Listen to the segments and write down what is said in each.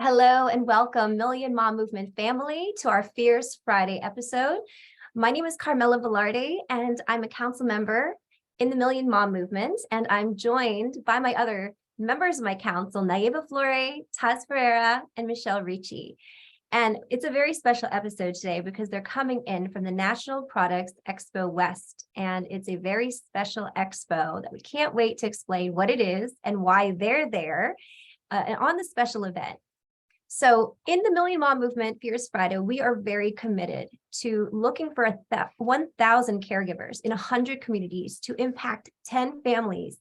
Hello and welcome, Million Mom Movement family, to our Fierce Friday episode. My name is Carmela Velarde, and I'm a council member in the Million Mom Movement, and I'm joined by my other members of my council, Naiva Flore, Taz Ferreira, and Michelle Ricci. And it's a very special episode today because they're coming in from the National Products Expo West, and it's a very special expo that we can't wait to explain what it is and why they're there on the special event. So in the Million Mom Movement Fierce Friday, we are very committed to looking for 1,000 caregivers in 100 communities to impact 10 families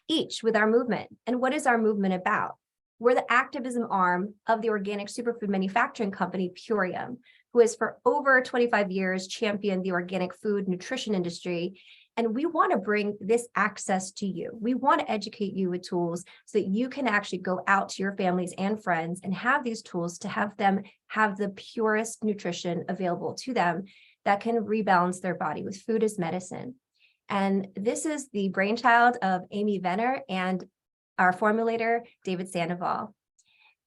each with our movement. And what is our movement about? We're the activism arm of the organic superfood manufacturing company, Purium, who has for over 25 years championed the organic food nutrition industry. And we want to bring this access to you. We want to educate you with tools so that you can actually go out to your families and friends and have these tools to have them have the purest nutrition available to them that can rebalance their body with food as medicine. And this is the brainchild of Amy Venner and our formulator, David Sandoval.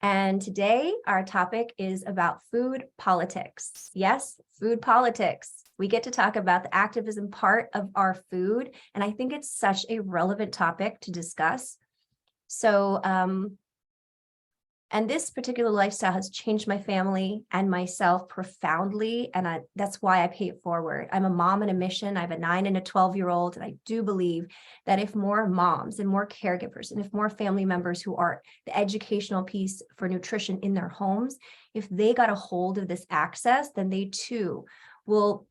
And today our topic is about food politics. Yes, food politics. We get to talk about the activism part of our food. And I think it's such a relevant topic to discuss. So, and this particular lifestyle has changed my family and myself profoundly. And that's why I pay it forward. I'm a mom on a mission. I have a 9 and a 12-year-old. And I do believe that if more moms and more caregivers and if more family members who are the educational piece for nutrition in their homes, if they got a hold of this access, then they too will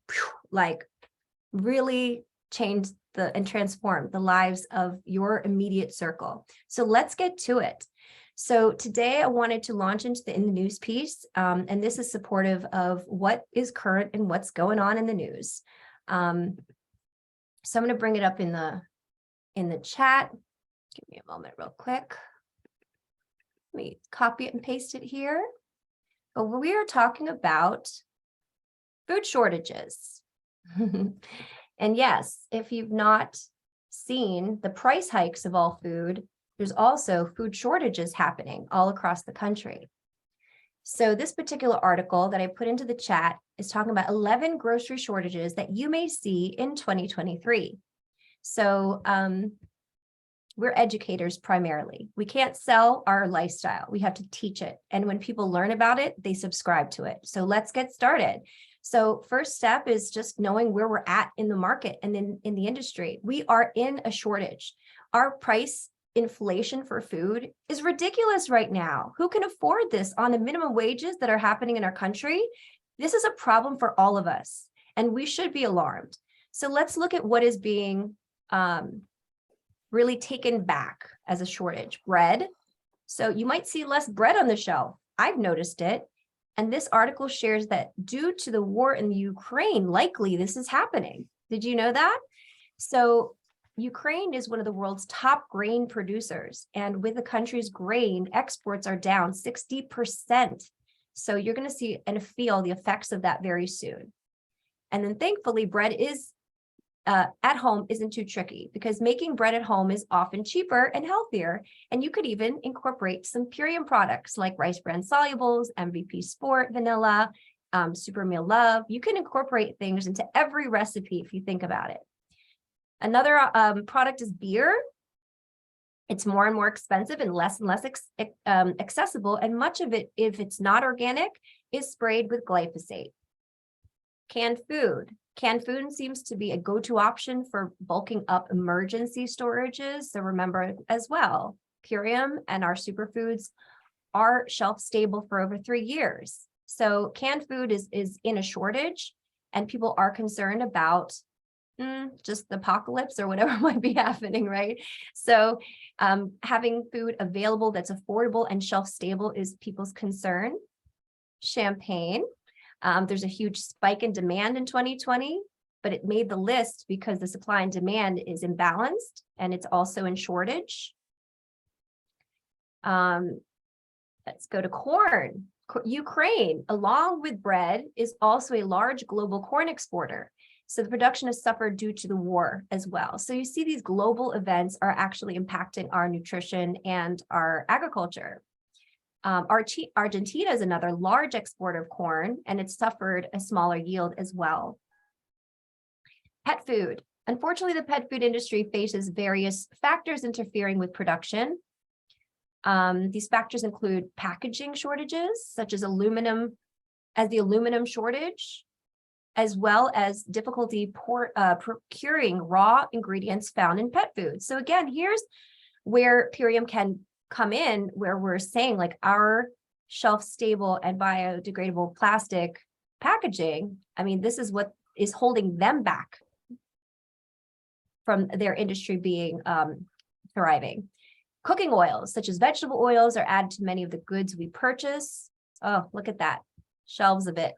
really change and transform the lives of your immediate circle. So let's get to it. So today I wanted to launch into in the news piece, and this is supportive of what is current and what's going on in the news. So I'm going to bring it up in the chat. Give me a moment real quick. Let me copy it and paste it here. But we are talking about food shortages. And yes, if you've not seen the price hikes of all food, there's also food shortages happening all across the country. So this particular article that I put into the chat is talking about 11 grocery shortages that you may see in 2023. So we're educators primarily. We can't sell our lifestyle. We have to teach it. And when people learn about it, they subscribe to it. So let's get started. So first step is just knowing where we're at in the market and in the industry. We are in a shortage. Our price inflation for food is ridiculous right now. Who can afford this on the minimum wages that are happening in our country? This is a problem for all of us, and we should be alarmed. So let's look at what is being really taken back as a shortage. Bread. So you might see less bread on the shelf. I've noticed it. And this article shares that due to the war in Ukraine, likely this is happening. Did you know that? So Ukraine is one of the world's top grain producers. And with the country's grain, exports are down 60%. So you're going to see and feel the effects of that very soon. And then thankfully, bread is at home isn't too tricky because making bread at home is often cheaper and healthier. And you could even incorporate some Purium products like rice bran solubles, MVP Sport, vanilla, Super Meal Love. You can incorporate things into every recipe if you think about it. Another product is beer. It's more and more expensive and less accessible. And much of it, if it's not organic, is sprayed with glyphosate. Canned food. Canned food seems to be a go-to option for bulking up emergency storages. So remember as well, Purium and our superfoods are shelf stable for over 3 years. So canned food is in a shortage, and people are concerned about just the apocalypse or whatever might be happening, right? So having food available that's affordable and shelf stable is people's concern. Champagne. There's a huge spike in demand in 2020, but it made the list because the supply and demand is imbalanced and it's also in shortage. Let's go to corn. Ukraine, along with bread, is also a large global corn exporter. So the production has suffered due to the war as well. So you see these global events are actually impacting our nutrition and our agriculture. Argentina is another large exporter of corn, and it's suffered a smaller yield as well. Pet food. Unfortunately, the pet food industry faces various factors interfering with production. These factors include packaging shortages, such as the aluminum shortage, as well as difficulty procuring raw ingredients found in pet food. So again, here's where Purium can come in, where we're saying like our shelf-stable and biodegradable plastic packaging, I mean, this is what is holding them back from their industry being thriving. Cooking oils, such as vegetable oils, are added to many of the goods we purchase. Oh, look at that, shelves of it.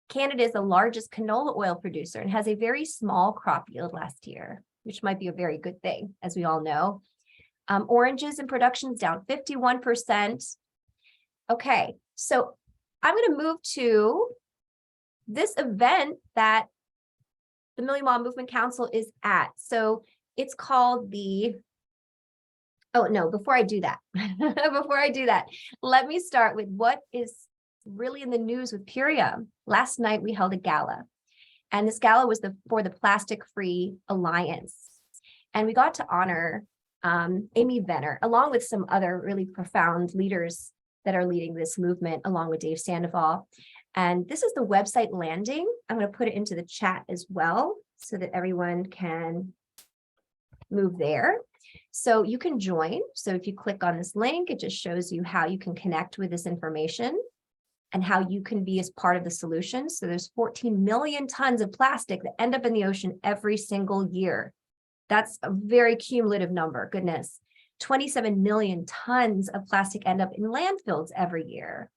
Canada is the largest canola oil producer and has a very small crop yield last year, which might be a very good thing, as we all know. Oranges in production is down 51%. Okay, so I'm going to move to this event that the Million Mile Movement Council is at. So it's called the, oh no, before I do that, let me start with what is really in the news with Purium. Last night we held a gala, and this gala was for the Plastic Free Alliance. And we got to honor Amy Venner, along with some other really profound leaders that are leading this movement, along with Dave Sandoval. And this is the website landing. I'm going to put it into the chat as well so that everyone can move there. So you can join. So if you click on this link, it just shows you how you can connect with this information and how you can be as part of the solution. So there's 14 million tons of plastic that end up in the ocean every single year. That's a very cumulative number, goodness. 27 million tons of plastic end up in landfills every year.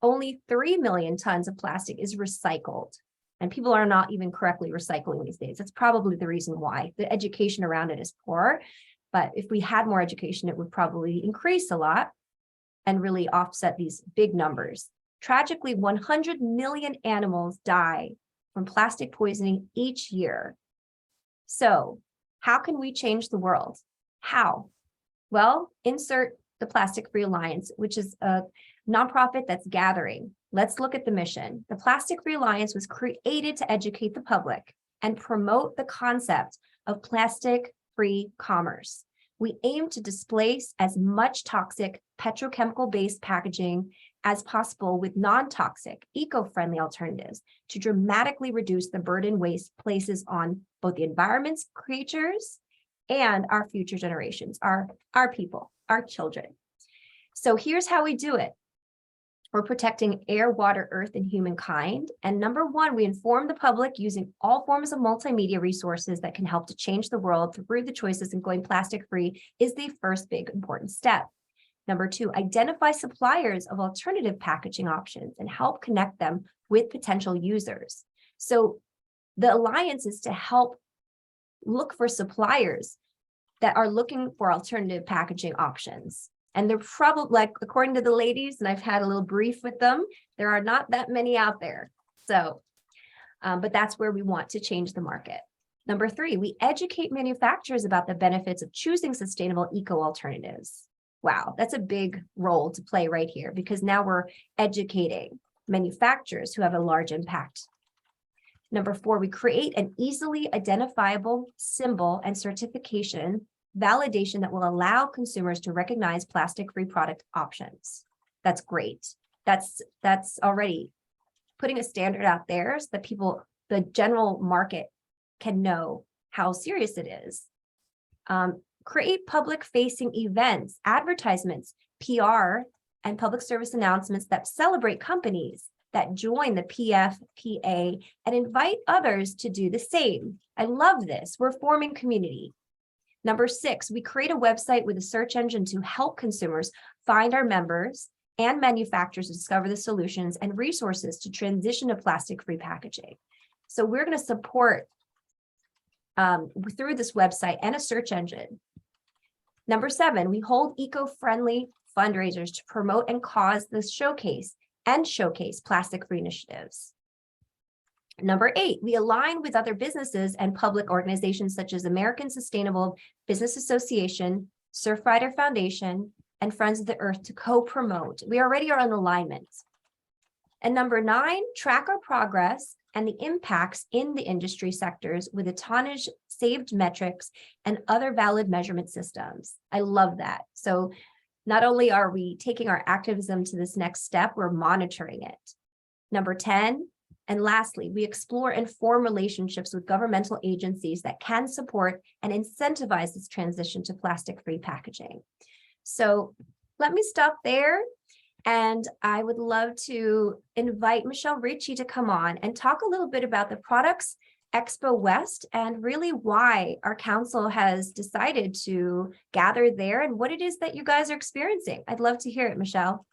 Only 3 million tons of plastic is recycled, and people are not even correctly recycling these days. That's probably the reason why. The education around it is poor, but if we had more education, it would probably increase a lot and really offset these big numbers. Tragically, 100 million animals die from plastic poisoning each year. So how can we change the world? How? Well, insert the Plastic Free Alliance, which is a nonprofit that's gathering. Let's look at the mission. The Plastic Free Alliance was created to educate the public and promote the concept of plastic-free commerce. We aim to displace as much toxic petrochemical-based packaging as possible with non-toxic, eco-friendly alternatives to dramatically reduce the burden waste places on both the environment's creatures and our future generations, our people, our children. So here's how we do it. We're protecting air, water, earth, and humankind. And number one, we inform the public using all forms of multimedia resources that can help to change the world through the choices, and going plastic free is the first big important step. Number two, identify suppliers of alternative packaging options and help connect them with potential users. So the alliance is to help look for suppliers that are looking for alternative packaging options. And they're probably, like, according to the ladies, and I've had a little brief with them, there are not that many out there. So, but that's where we want to change the market. Number three, we educate manufacturers about the benefits of choosing sustainable eco alternatives. Wow, that's a big role to play right here, because now we're educating manufacturers who have a large impact. Number four, we create an easily identifiable symbol and certification validation that will allow consumers to recognize plastic-free product options. That's great. That's already putting a standard out there so that people, the general market, can know how serious it is. Create public-facing events, advertisements, PR, and public service announcements that celebrate companies that join the PFPA and invite others to do the same. I love this. We're forming community. Number six, we create a website with a search engine to help consumers find our members and manufacturers to discover the solutions and resources to transition to plastic-free packaging. So we're going to support through this website and a search engine. Number seven, we hold eco-friendly fundraisers to promote and cause the showcase plastic-free initiatives. Number eight, we align with other businesses and public organizations such as American Sustainable Business Association, Surfrider Foundation, and Friends of the Earth to co-promote. We already are in alignment. And number 9, track our progress and the impacts in the industry sectors with the tonnage saved metrics and other valid measurement systems. I love that. So not only are we taking our activism to this next step, we're monitoring it. Number 10, and lastly, we explore and form relationships with governmental agencies that can support and incentivize this transition to plastic-free packaging. So let me stop there. And I would love to invite Michelle Ricci to come on and talk a little bit about the Products Expo West and really why our council has decided to gather there and what it is that you guys are experiencing. I'd love to hear it, Michelle.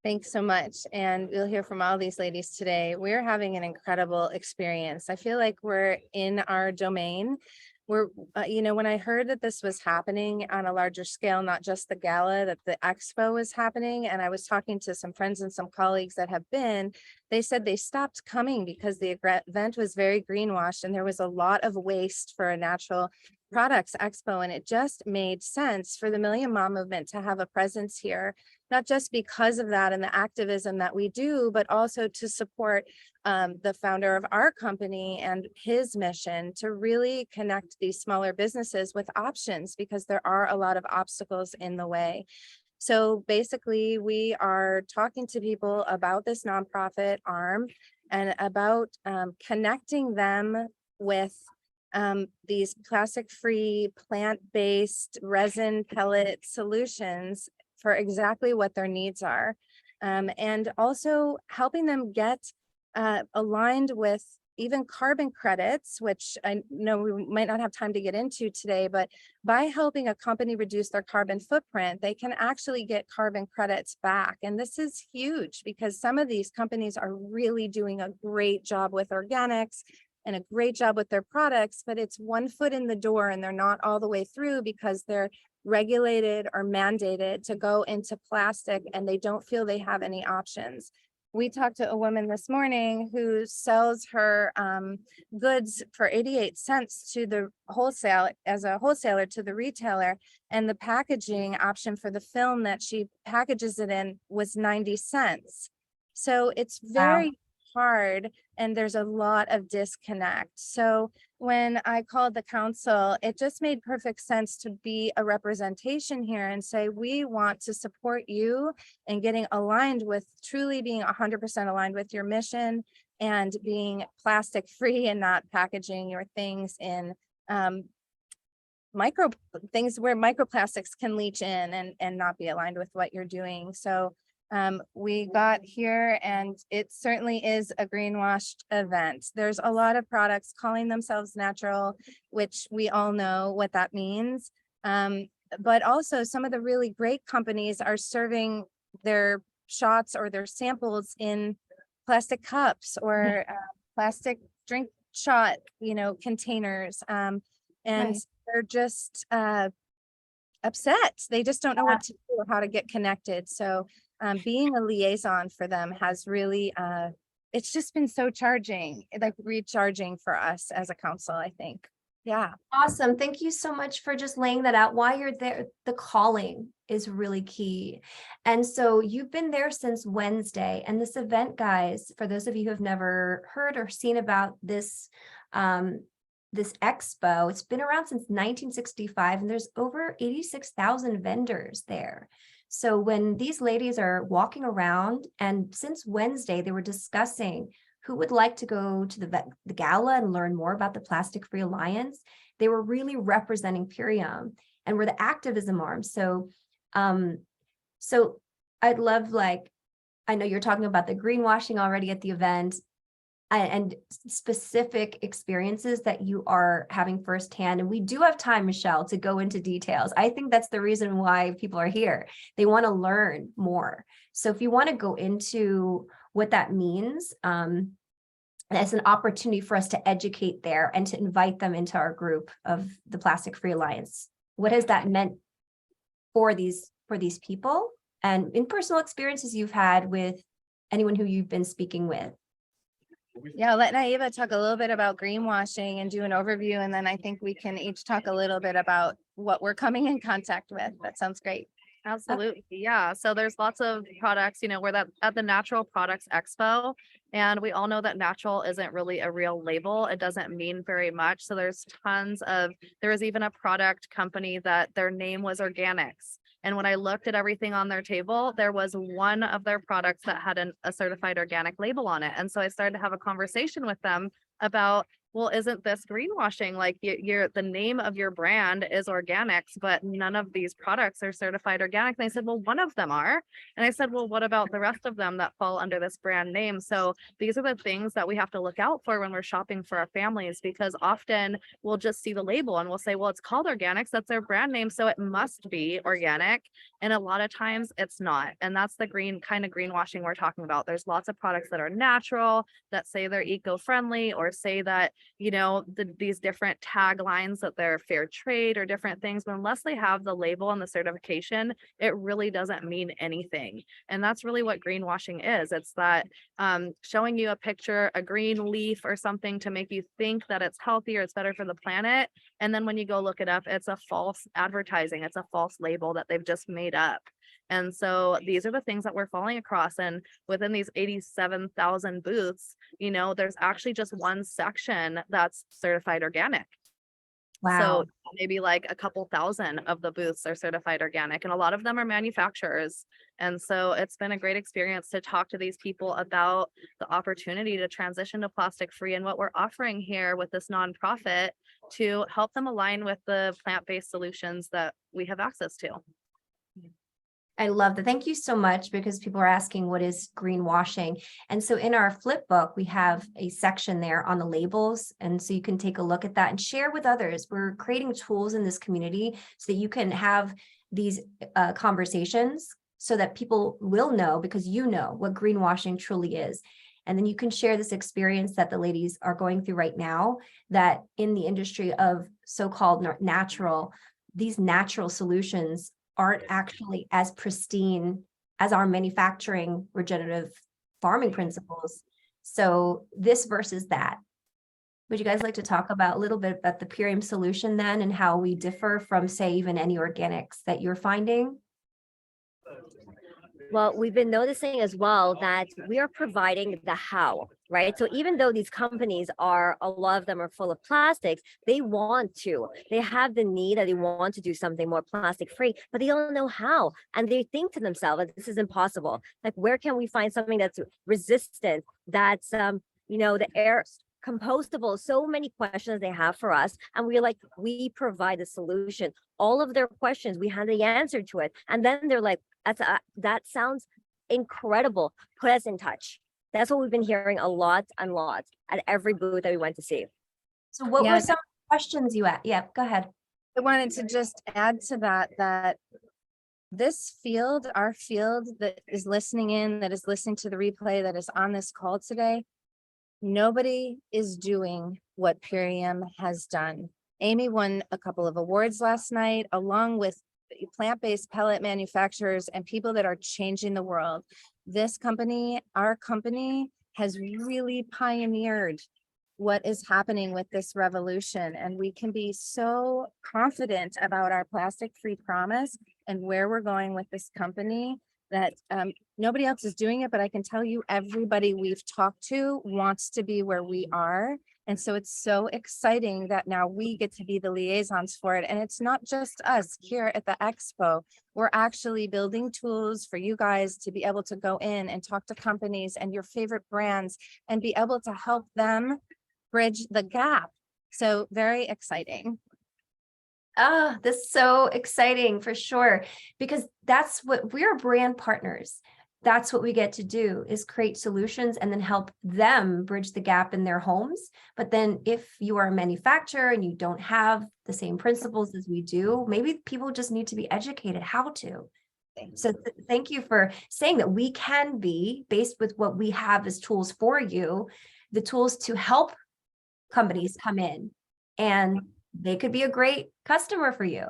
Thanks so much. And you'll hear from all these ladies today. We're having an incredible experience. I feel like we're in our domain. We're, when I heard that this was happening on a larger scale, not just the gala, that the expo was happening, and I was talking to some friends and some colleagues that have been, they said they stopped coming because the event was very greenwashed and there was a lot of waste for a natural products expo. And it just made sense for the Million Mom movement to have a presence here, not just because of that and the activism that we do, but also to support the founder of our company and his mission to really connect these smaller businesses with options, because there are a lot of obstacles in the way. So basically, we are talking to people about this nonprofit arm and about connecting them with these plastic-free, plant-based resin pellet solutions for exactly what their needs are, and also helping them get aligned with even carbon credits, which I know we might not have time to get into today, but by helping a company reduce their carbon footprint, they can actually get carbon credits back. And this is huge because some of these companies are really doing a great job with organics and a great job with their products, but it's one foot in the door and they're not all the way through because they're regulated or mandated to go into plastic and they don't feel they have any options. We talked to a woman this morning who sells her goods for 88 cents to the wholesale, as a wholesaler to the retailer, and the packaging option for the film that she packages it in was 90 cents. So it's very hard and there's a lot of disconnect. So when I called the council, it just made perfect sense to be a representation here and say, we want to support you in getting aligned with truly being 100% aligned with your mission and being plastic free and not packaging your things in micro things where microplastics can leach in and not be aligned with what you're doing. So we got here and it certainly is a greenwashed event. There's a lot of products calling themselves natural, which we all know what that means. But also some of the really great companies are serving their shots or their samples in plastic cups or plastic drink shot, containers. And Right. they're just upset. They just don't know what to do or how to get connected. So being a liaison for them has really, it's just been so charging, like recharging for us as a council, I think. Yeah. Awesome. Thank you so much for just laying that out. Why you're there, the calling is really key. And so you've been there since Wednesday, and this event, guys, for those of you who have never heard or seen about this, this expo, it's been around since 1965 and there's over 86,000 vendors there. So when these ladies are walking around, and since Wednesday, they were discussing who would like to go to the gala and learn more about the Plastic Free Alliance, they were really representing Purium and we're the activism arm. So, so I'd love, I know you're talking about the greenwashing already at the event and specific experiences that you are having firsthand. And we do have time, Michelle, to go into details. I think that's the reason why people are here. They want to learn more. So if you want to go into what that means, as an opportunity for us to educate there and to invite them into our group of the Plastic Free Alliance. What has that meant for these people and in personal experiences you've had with anyone who you've been speaking with? Yeah, I'll let Naiva talk a little bit about greenwashing and do an overview, and then I think we can each talk a little bit about what we're coming in contact with. That sounds great. Absolutely. Yeah. So there's lots of products, we're that at the Natural Products Expo, and we all know that natural isn't really a real label. It doesn't mean very much. So there was even a product company that their name was organics. And when I looked at everything on their table, there was one of their products that had a certified organic label on it. And so I started to have a conversation with them about, well, isn't this greenwashing? Like the name of your brand is organics, but none of these products are certified organic. And they said, well, one of them are. And I said, well, what about the rest of them that fall under this brand name? So these are the things that we have to look out for when we're shopping for our families, because often we'll just see the label and we'll say, well, it's called organics. That's their brand name. So it must be organic. And a lot of times it's not. And that's the greenwashing we're talking about. There's lots of products that are natural, that say they're eco-friendly, or say that these different taglines that they're fair trade or different things, but unless they have the label and the certification, it really doesn't mean anything. And that's really what greenwashing is. It's that showing you a picture, a green leaf or something to make you think that it's healthy or it's better for the planet. And then when you go look it up, it's a false advertising. It's a false label that they've just made up. And so these are the things that we're falling across. And within these 87,000 booths, there's actually just one section that's certified organic. Wow. So maybe like a couple thousand of the booths are certified organic, and a lot of them are manufacturers. And so it's been a great experience to talk to these people about the opportunity to transition to plastic free and what we're offering here with this nonprofit to help them align with the plant-based solutions that we have access to. I love that. Thank you so much, because people are asking what is greenwashing. And so in our flip book, we have a section there on the labels. And so you can take a look at that and share with others. We're creating tools in this community so that you can have these conversations so that people will know, because you know what greenwashing truly is. And then you can share this experience that the ladies are going through right now, that in the industry of so-called natural, these natural solutions aren't actually as pristine as our manufacturing regenerative farming principles. So this versus that. Would you guys like to talk about a little bit about the Purium solution then, and how we differ from, say, even any organics that you're finding? Well, we've been noticing as well that we are providing the how, right? So even though these companies a lot of them are full of plastics, they have the need that they want to do something more plastic free, but they don't know how. And they think to themselves that this is impossible. Like, where can we find something that's resistant, that's, the air compostable? So many questions they have for us. And we provide a solution. All of their questions, we have the answer to it. And then they're like, that sounds incredible. Put us in touch. That's what we've been hearing a lot and lots at every booth that we went to see. So what were some questions you had? Yeah, go ahead. I wanted to just add to that this field, our field that is listening in, that is listening to the replay, that is on this call today, nobody is doing what Purium has done. Amy won a couple of awards last night, along with plant-based pellet manufacturers and people that are changing the world. This company, our company, has really pioneered what is happening with this revolution. And we can be so confident about our plastic-free promise and where we're going with this company that nobody else is doing it, but I can tell you everybody we've talked to wants to be where we are. And so it's so exciting that now we get to be the liaisons for it. And it's not just us here at the expo. We're actually building tools for you guys to be able to go in and talk to companies and your favorite brands and be able to help them bridge the gap. So very exciting. Oh, this is so exciting for sure, because that's what we're brand partners. That's what we get to do, is create solutions and then help them bridge the gap in their homes. But then if you are a manufacturer and you don't have the same principles as we do, maybe people just need to be educated how to. So thank you for saying that we can be, based with what we have as tools for you, the tools to help companies come in, and they could be a great customer for you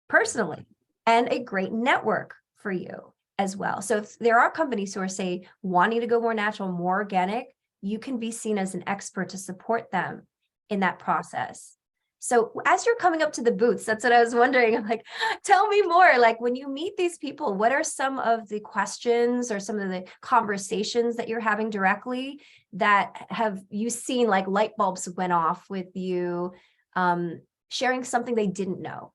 personally and a great network for you as well. So if there are companies who are, say, wanting to go more natural, more organic, you can be seen as an expert to support them in that process. So as you're coming up to the booths, that's what I was wondering. I'm like, tell me more. Like when you meet these people, what are some of the questions or some of the conversations that you're having directly that have you seen like light bulbs went off with you sharing something they didn't know?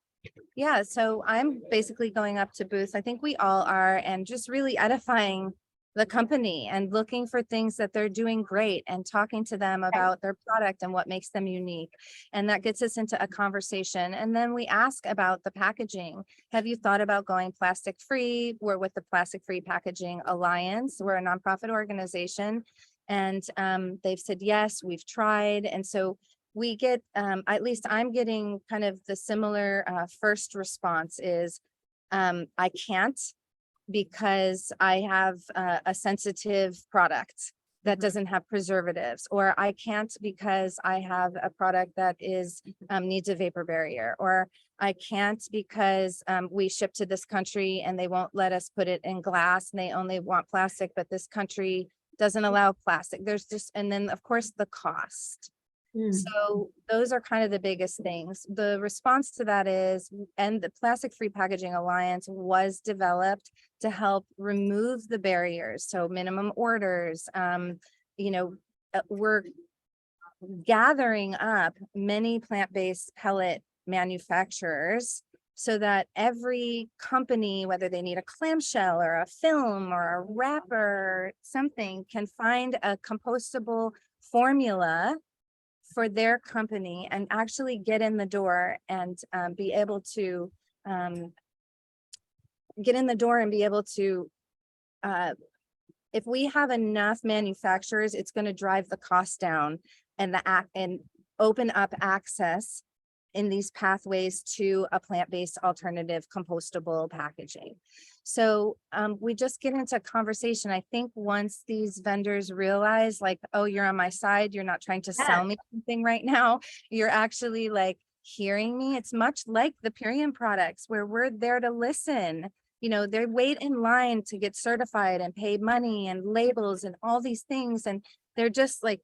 Yeah, so I'm basically going up to booths. I think we all are, and just really edifying the company and looking for things that they're doing great and talking to them about their product and what makes them unique. And that gets us into a conversation. And then we ask about the packaging. Have you thought about going plastic free? We're with the Plastic Free Packaging Alliance. We're a nonprofit organization. And they've said, yes, we've tried. And so we get, at least I'm getting kind of the similar first response is, I can't, because I have a sensitive product that doesn't have preservatives, or I can't because I have a product that is needs a vapor barrier, or I can't because we ship to this country and they won't let us put it in glass and they only want plastic, but this country doesn't allow plastic. There's just, and then of course the cost. So those are kind of the biggest things. The response to that is, and the Plastic Free Packaging Alliance was developed to help remove the barriers. So minimum orders, we're gathering up many plant-based pellet manufacturers so that every company, whether they need a clamshell or a film or a wrapper, something, can find a compostable formula for their company and actually get in the door and be able to if we have enough manufacturers, it's going to drive the cost down and open up access in these pathways to a plant-based alternative compostable packaging. So we just get into conversation. I think once these vendors realize like, oh, you're on my side, you're not trying to sell me something right now, you're actually like hearing me. It's much like the Purium products where we're there to listen. They wait in line to get certified and pay money and labels and all these things. And they're just like,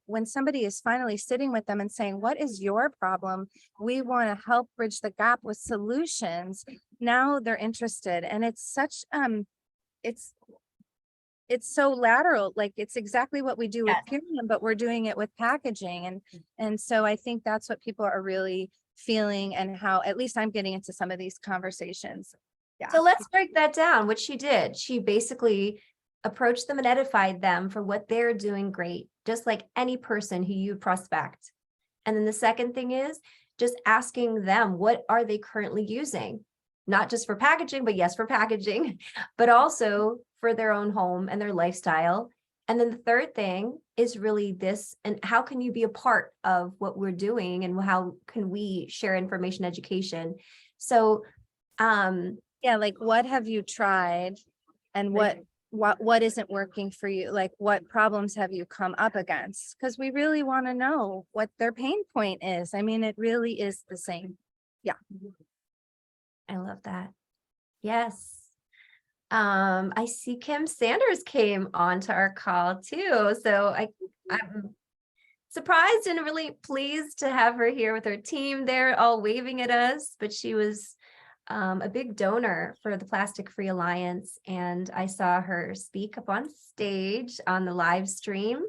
when somebody is finally sitting with them and saying, what is your problem? We want to help bridge the gap with solutions. Now they're interested. And it's such, it's so lateral, like it's exactly what we do with Purium, but we're doing it with packaging. And so I think that's what people are really feeling, and how, at least I'm getting into some of these conversations. Yeah. So let's break that down, which she did. She basically approached them and edified them for what they're doing great, just like any person who you prospect. And then the second thing is just asking them, what are they currently using? Not just for packaging, but yes, for packaging, but also for their own home and their lifestyle. And then the third thing is really this, and how can you be a part of what we're doing, and how can we share information education? So, yeah, like what have you tried, and what isn't working for you? Like what problems have you come up against? Because we really want to know what their pain point is. I mean, it really is the same. Yeah. I love that. Yes. I see Kim Sanders came onto our call too. So I'm surprised and really pleased to have her here with her team. They're all waving at us, but she was a big donor for the Plastic Free Alliance, and I saw her speak up on stage on the live stream.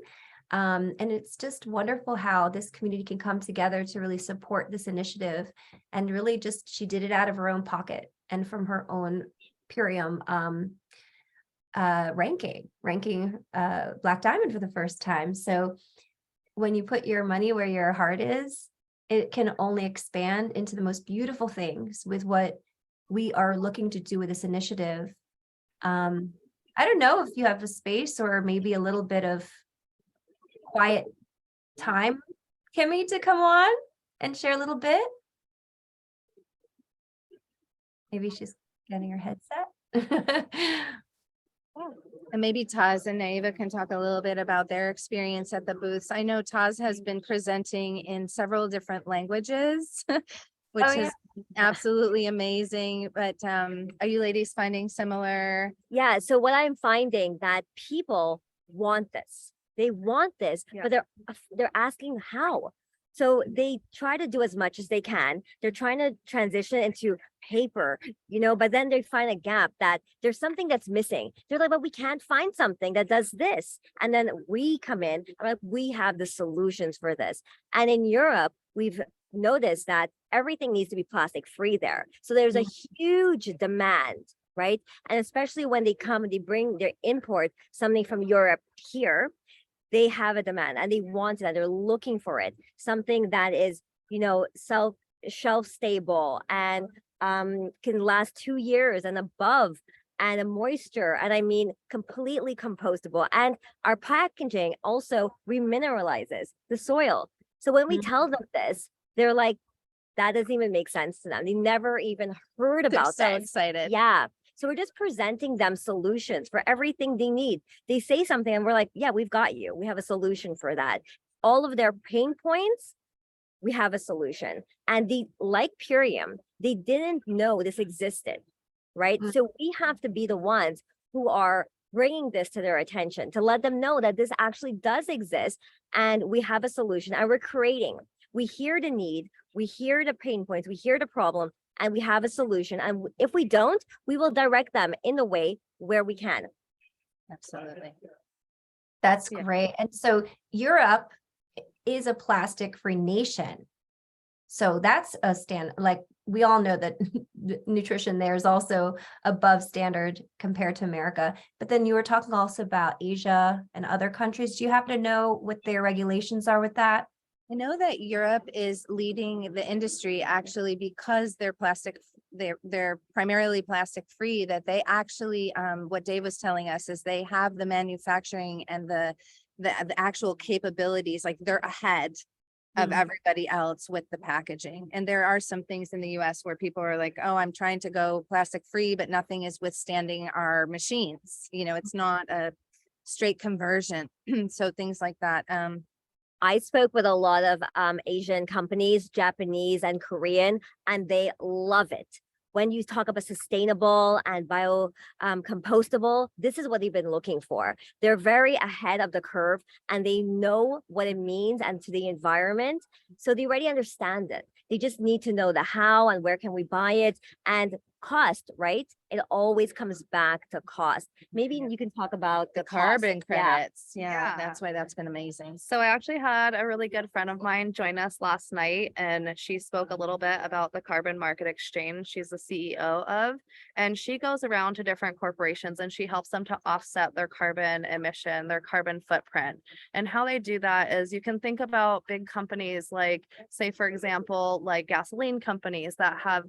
And it's just wonderful how this community can come together to really support this initiative, and really just, she did it out of her own pocket and from her own Purium ranking Black Diamond for the first time. So when you put your money where your heart is, it can only expand into the most beautiful things with what we are looking to do with this initiative. I don't know if you have a space or maybe a little bit of quiet time, Kimmy, to come on and share a little bit. Maybe she's getting her headset. And maybe Taz and Naiva can talk a little bit about their experience at the booths. I know Taz has been presenting in several different languages, which is absolutely amazing. But are you ladies finding similar? Yeah. So what I'm finding that people want this. They want this, but they're asking how. So they try to do as much as they can. They're trying to transition into paper, but then they find a gap that there's something that's missing. They're like, but we can't find something that does this. And then we come in, I'm like, we have the solutions for this. And in Europe, we've noticed that everything needs to be plastic free there. So there's a huge demand, right? And especially when they come and they import something from Europe here, they have a demand and they want it and they're looking for it. Something that is, shelf stable and can last 2 years and above, and a moisture, and I mean completely compostable. And our packaging also remineralizes the soil. So when we tell them this, they're like, that doesn't even make sense to them. They never even heard They're about so this. excited. Yeah. So we're just presenting them solutions for everything they need. They say something and we're like, yeah, we've got you. We have a solution for that. All of their pain points, we have a solution. And like Purium, they didn't know this existed, right? So we have to be the ones who are bringing this to their attention, to let them know that this actually does exist and we have a solution and we're creating. We hear the need, we hear the pain points, we hear the problem, and we have a solution. And if we don't, we will direct them in the way where we can. Absolutely. That's Yeah. great. And so Europe is a plastic-free nation. So that's a like we all know that nutrition there is also above standard compared to America. But then you were talking also about Asia and other countries. Do you happen to know what their regulations are with that? I know that Europe is leading the industry actually because they're primarily plastic free, that they actually, what Dave was telling us is they have the manufacturing and the actual capabilities, like they're ahead of everybody else with the packaging. And there are some things in the US where people are like, oh, I'm trying to go plastic free, but nothing is withstanding our machines. It's not a straight conversion. So things like that. I spoke with a lot of Asian companies, Japanese and Korean, and they love it. When you talk about sustainable and bio compostable, this is what they've been looking for. They're very ahead of the curve and they know what it means and to the environment. So they already understand it. They just need to know the how and where can we buy it and cost, right? It always comes back to cost. Maybe you can talk about The cost. carbon Yeah. credits. Yeah, Yeah. that's why that's been amazing. So I actually had a really good friend of mine join us last night, and she spoke a little bit about the carbon market exchange she's the CEO of, and she goes around to different corporations and she helps them to offset their carbon emission, their carbon footprint. And how they do that is you can think about big companies like, say, for example, like gasoline companies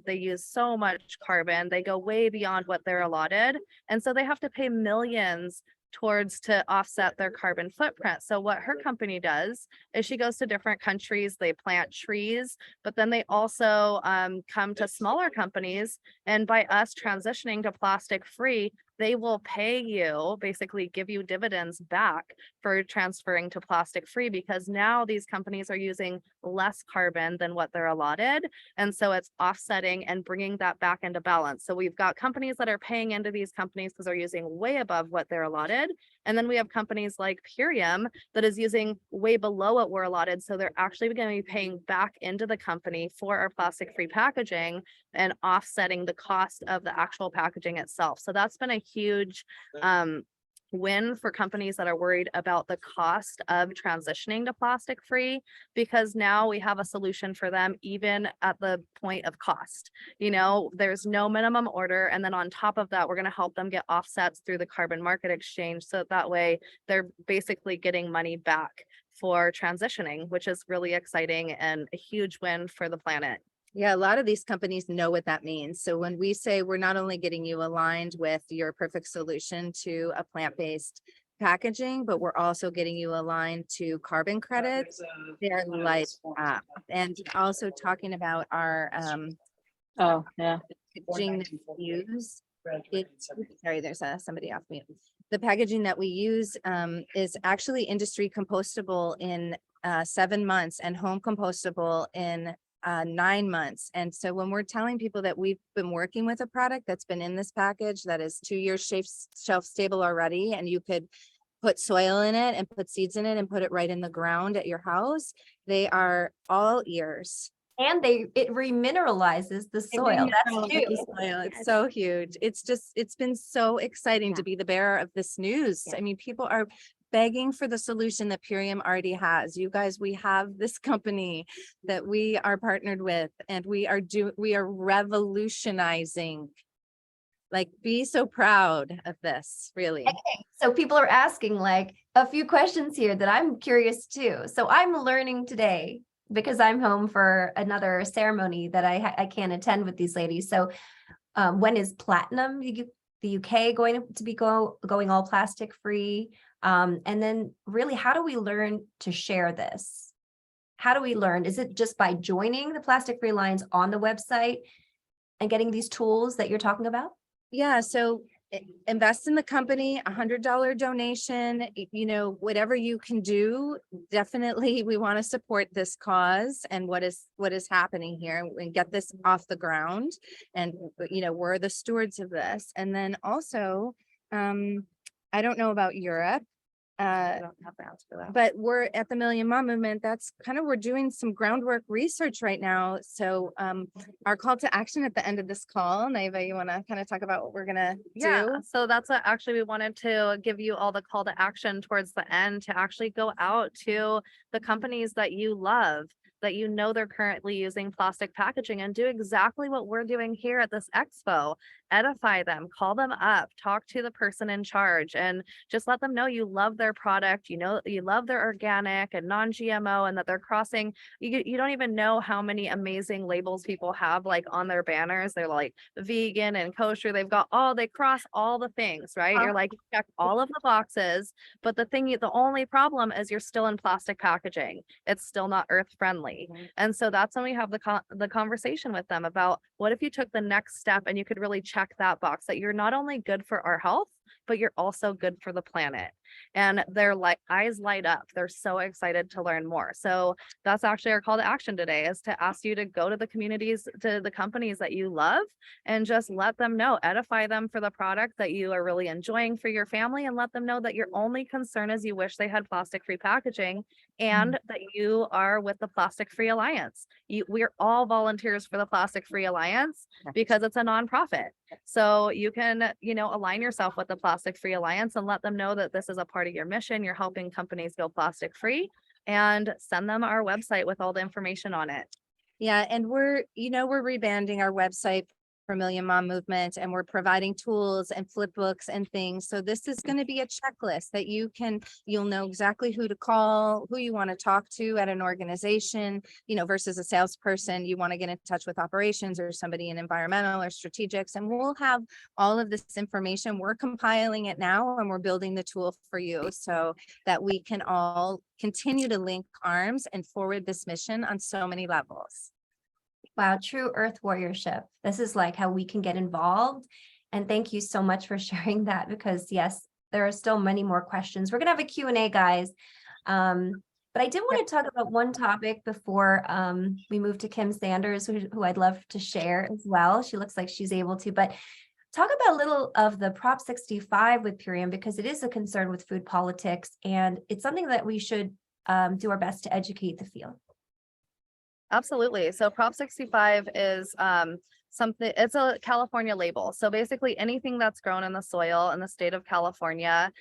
they use so much carbon, they go way beyond what they're allotted. And so they have to pay millions to offset their carbon footprint. So what her company does is she goes to different countries, they plant trees, but then they also come to smaller companies, and by us transitioning to plastic free, they will pay you, basically give you dividends back for transferring to plastic free, because now these companies are using less carbon than what they're allotted. And so it's offsetting and bringing that back into balance. So we've got companies that are paying into these companies because they're using way above what they're allotted. And then we have companies like Purium that is using way below what we're allotted. So they're actually going to be paying back into the company for our plastic free packaging and offsetting the cost of the actual packaging itself. So that's been a huge win for companies that are worried about the cost of transitioning to plastic free, because now we have a solution for them even at the point of cost. There's no minimum order, and then on top of that, we're going to help them get offsets through the carbon market exchange, so that way they're basically getting money back for transitioning, which is really exciting and a huge win for the planet. Yeah, a lot of these companies know what that means. So when we say we're not only getting you aligned with your perfect solution to a plant-based packaging, but we're also getting you aligned to carbon credits, they're like that. And also talking about our packaging that we use. Sorry, there's somebody off mute. The packaging that we use is actually industry compostable in 7 months and home compostable in 9 months. And so when we're telling people that we've been working with a product that's been in this package that is 2 years shelf stable already, and you could put soil in it and put seeds in it and put it right in the ground at your house, they are all ears. And it remineralizes the It soil. That's remineralizes huge. the soil. It's so huge. It's been so exciting Yeah. to be the bearer of this news. Yeah. I mean, people are begging for the solution that Purium already has. You guys, we have this company that we are partnered with, and we are revolutionizing. Like, be so proud of this, really. Okay, so people are asking like a few questions here that I'm curious too. So I'm learning today because I'm home for another ceremony that I can't attend with these ladies. So when is Platinum, the UK, going to be going all plastic free? And then really, how do we learn to share this? How do we learn? Is it just by joining the Plastic Free Alliance on the website and getting these tools that you're talking about? Yeah, so invest in the company, $100 donation, you know, whatever you can do. Definitely, we want to support this cause and what is happening here and get this off the ground. And, you know, we're the stewards of this. And then also, I don't know about Europe. I don't have the answer for that. But we're at the Million Mom Movement. That's kind of, we're doing some groundwork research right now. So our call to action at the end of this call, Naiva, you want to kind of talk about what we're gonna Yeah, do? so that's what actually we wanted to give you all the call to action towards the end, to actually go out to the companies that you love, that you know they're currently using plastic packaging, and do exactly what we're doing here at this expo. Edify them, call them up, talk to the person in charge, and just let them know you love their product, you know, you love their organic and non-GMO, and that they're crossing, you don't even know how many amazing labels people have like on their banners. They're like vegan and kosher. They've got they cross all the things, right? You're like, you check all of the boxes, but the only problem is you're still in plastic packaging. It's still not earth friendly. And so that's when we have the conversation with them about, what if you took the next step and you could really check that box, that you're not only good for our health, but you're also good for the planet. And their eyes light up. They're so excited to learn more. So that's actually our call to action today, is to ask you to go to the communities, to the companies that you love, and just let them know, edify them for the product that you are really enjoying for your family, and let them know that your only concern is you wish they had plastic free packaging, and that you are with the Plastic Free Alliance. We're all volunteers for the Plastic Free Alliance because it's a nonprofit. So you can, you know, align yourself with the Plastic Free Alliance and let them know that this is a part of your mission. You're helping companies go plastic free, and send them our website with all the information on it. Yeah, and we're rebanding our website for Million Mom Movement, and we're providing tools and flip books and things. So this is going to be a checklist that you'll know exactly who to call, who you want to talk to at an organization, you know, versus a salesperson. You want to get in touch with operations or somebody in environmental or strategics, and we'll have all of this information. We're compiling it now, and we're building the tool for you so that we can all continue to link arms and forward this mission on so many levels. Wow, true earth warriorship. This is like how we can get involved. And thank you so much for sharing that, because yes, there are still many more questions. We're gonna have a Q&A, guys. But I did want to talk about one topic before we move to Kim Sanders, who I'd love to share as well. She looks like she's able to, but talk about a little of the Prop 65 with Purium, because it is a concern with food politics, and it's something that we should do our best to educate the field. Absolutely. So Prop 65 is it's a California label. So basically anything that's grown in the soil in the state of California,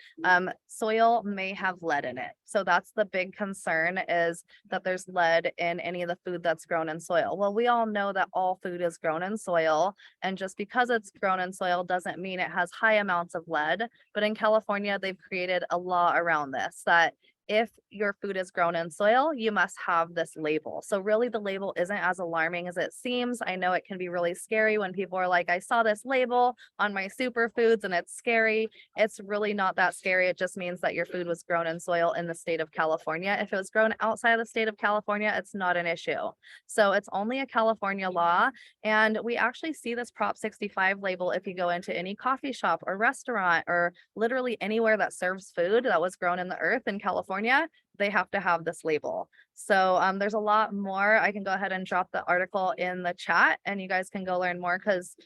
soil may have lead in it. So that's the big concern, is that there's lead in any of the food that's grown in soil. Well, we all know that all food is grown in soil, and just because it's grown in soil doesn't mean it has high amounts of lead. But in California, they've created a law around this, that if your food is grown in soil, you must have this label. So really the label isn't as alarming as it seems. I know it can be really scary when people are like, I saw this label on my superfoods and it's scary. It's really not that scary. It just means that your food was grown in soil in the state of California. If it was grown outside of the state of California, it's not an issue. So it's only a California law. And we actually see this Prop 65 label if you go into any coffee shop or restaurant, or literally anywhere that serves food that was grown in the earth in California, they have to have this label. So there's a lot more. I can go ahead and drop the article in the chat and you guys can go learn more, because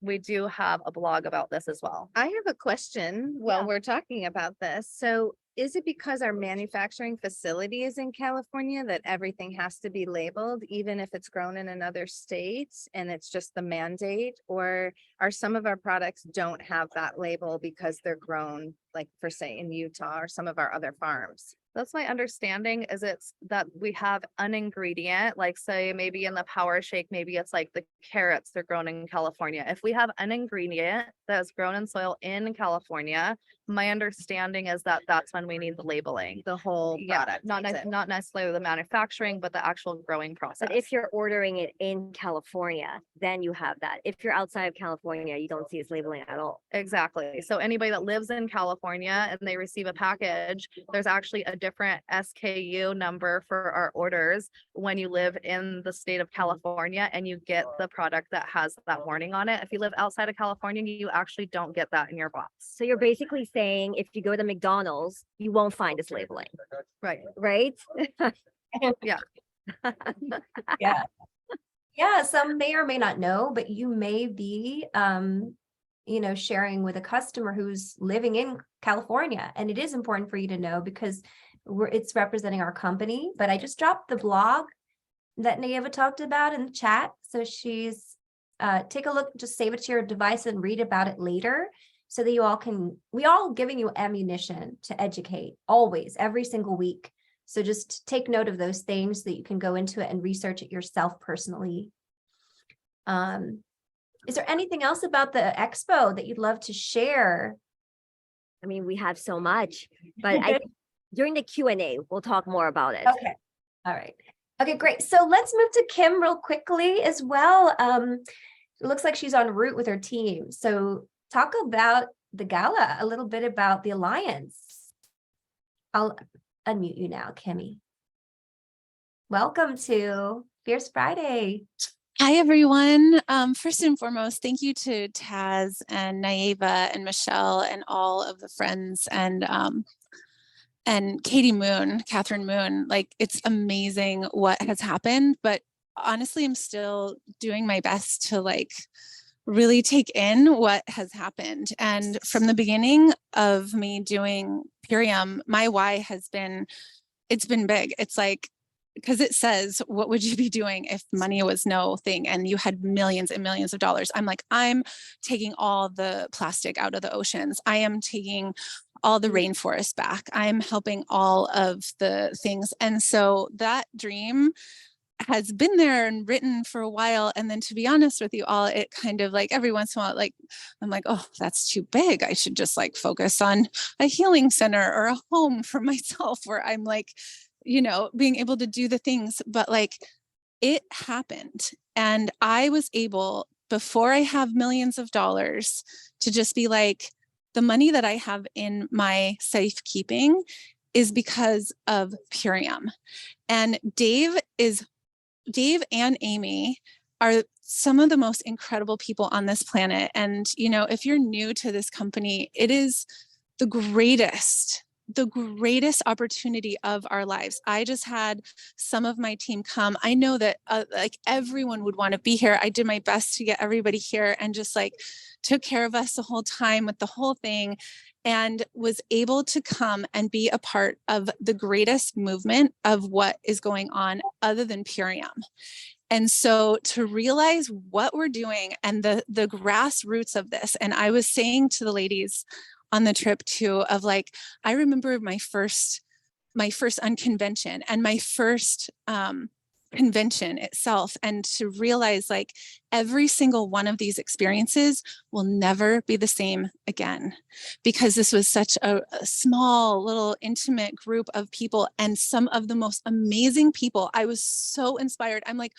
we do have a blog about this as well. I have a question while Yeah. we're talking about this. So is it because our manufacturing facility is in California that everything has to be labeled, even if it's grown in another state and it's just the mandate? Or are some of our products don't have that label because they're grown, like for say in Utah or some of our other farms? That's my understanding is it's that we have an ingredient, like say maybe in the power shake, maybe it's like the carrots they're grown in California. If we have an ingredient that's grown in soil in California, my understanding is that that's when we need the labeling. The whole product. Not needs it. not necessarily the manufacturing, but the actual growing process. But if you're ordering it in California, then you have that. If you're outside of California, you don't see this labeling at all. Exactly. So anybody that lives in California and they receive a package, there's actually a different SKU number for our orders when you live in the state of California and you get the product that has that warning on it. If you live outside of California, you actually don't get that in your box. So you're basically saying if you go to McDonald's, you won't find this labeling, Right. right? Yeah. Yeah. Yeah, some may or may not know, but you may be sharing with a customer who's living in California. And it is important for you to know because it's representing our company. But I just dropped the blog that Nayeva talked about in the chat. So she's take a look, just save it to your device and read about it later so that we all giving you ammunition to educate always, every single week. So just take note of those things so that you can go into it and research it yourself personally. Is there anything else about the expo that you'd love to share? I mean, we have so much, but during the Q&A, we'll talk more about it. Okay. All right. Okay, great. So let's move to Kim real quickly as well. It looks like she's en route with her team. So talk about the gala, a little bit about the Alliance. I'll unmute you now, Kimmy. Welcome to Fierce Friday. Hi, everyone. First and foremost, thank you to Taz and Nayeva and Michelle and all of the friends and Catherine Moon. Like, it's amazing what has happened, but honestly, I'm still doing my best to really take in what has happened. And from the beginning of me doing Purium, my why has been, it's been big. It's like, because it says, what would you be doing if money was no thing and you had millions and millions of dollars? I'm like, I'm taking all the plastic out of the oceans. I am taking all the rainforest back. I'm helping all of the things. And so that dream has been there and written for a while. And then, to be honest with you all, it kind of every once in a while, I'm like, oh, that's too big. I should just focus on a healing center or a home for myself where I'm being able to do the things. But it happened. And I was able, before I have millions of dollars, to just be the money that I have in my safekeeping is because of Purium. And Dave and Amy are some of the most incredible people on this planet. And, if you're new to this company, it is the greatest opportunity of our lives. I just had some of my team come. I know that everyone would want to be here. I did my best to get everybody here and just took care of us the whole time with the whole thing, and was able to come and be a part of the greatest movement of what is going on other than Purium. And so to realize what we're doing and the grassroots of this, and I was saying to the ladies on the trip too, of I remember my first unconvention and my first convention itself, and to realize every single one of these experiences will never be the same again, because this was such a small little intimate group of people and some of the most amazing people. I was so inspired. I'm like,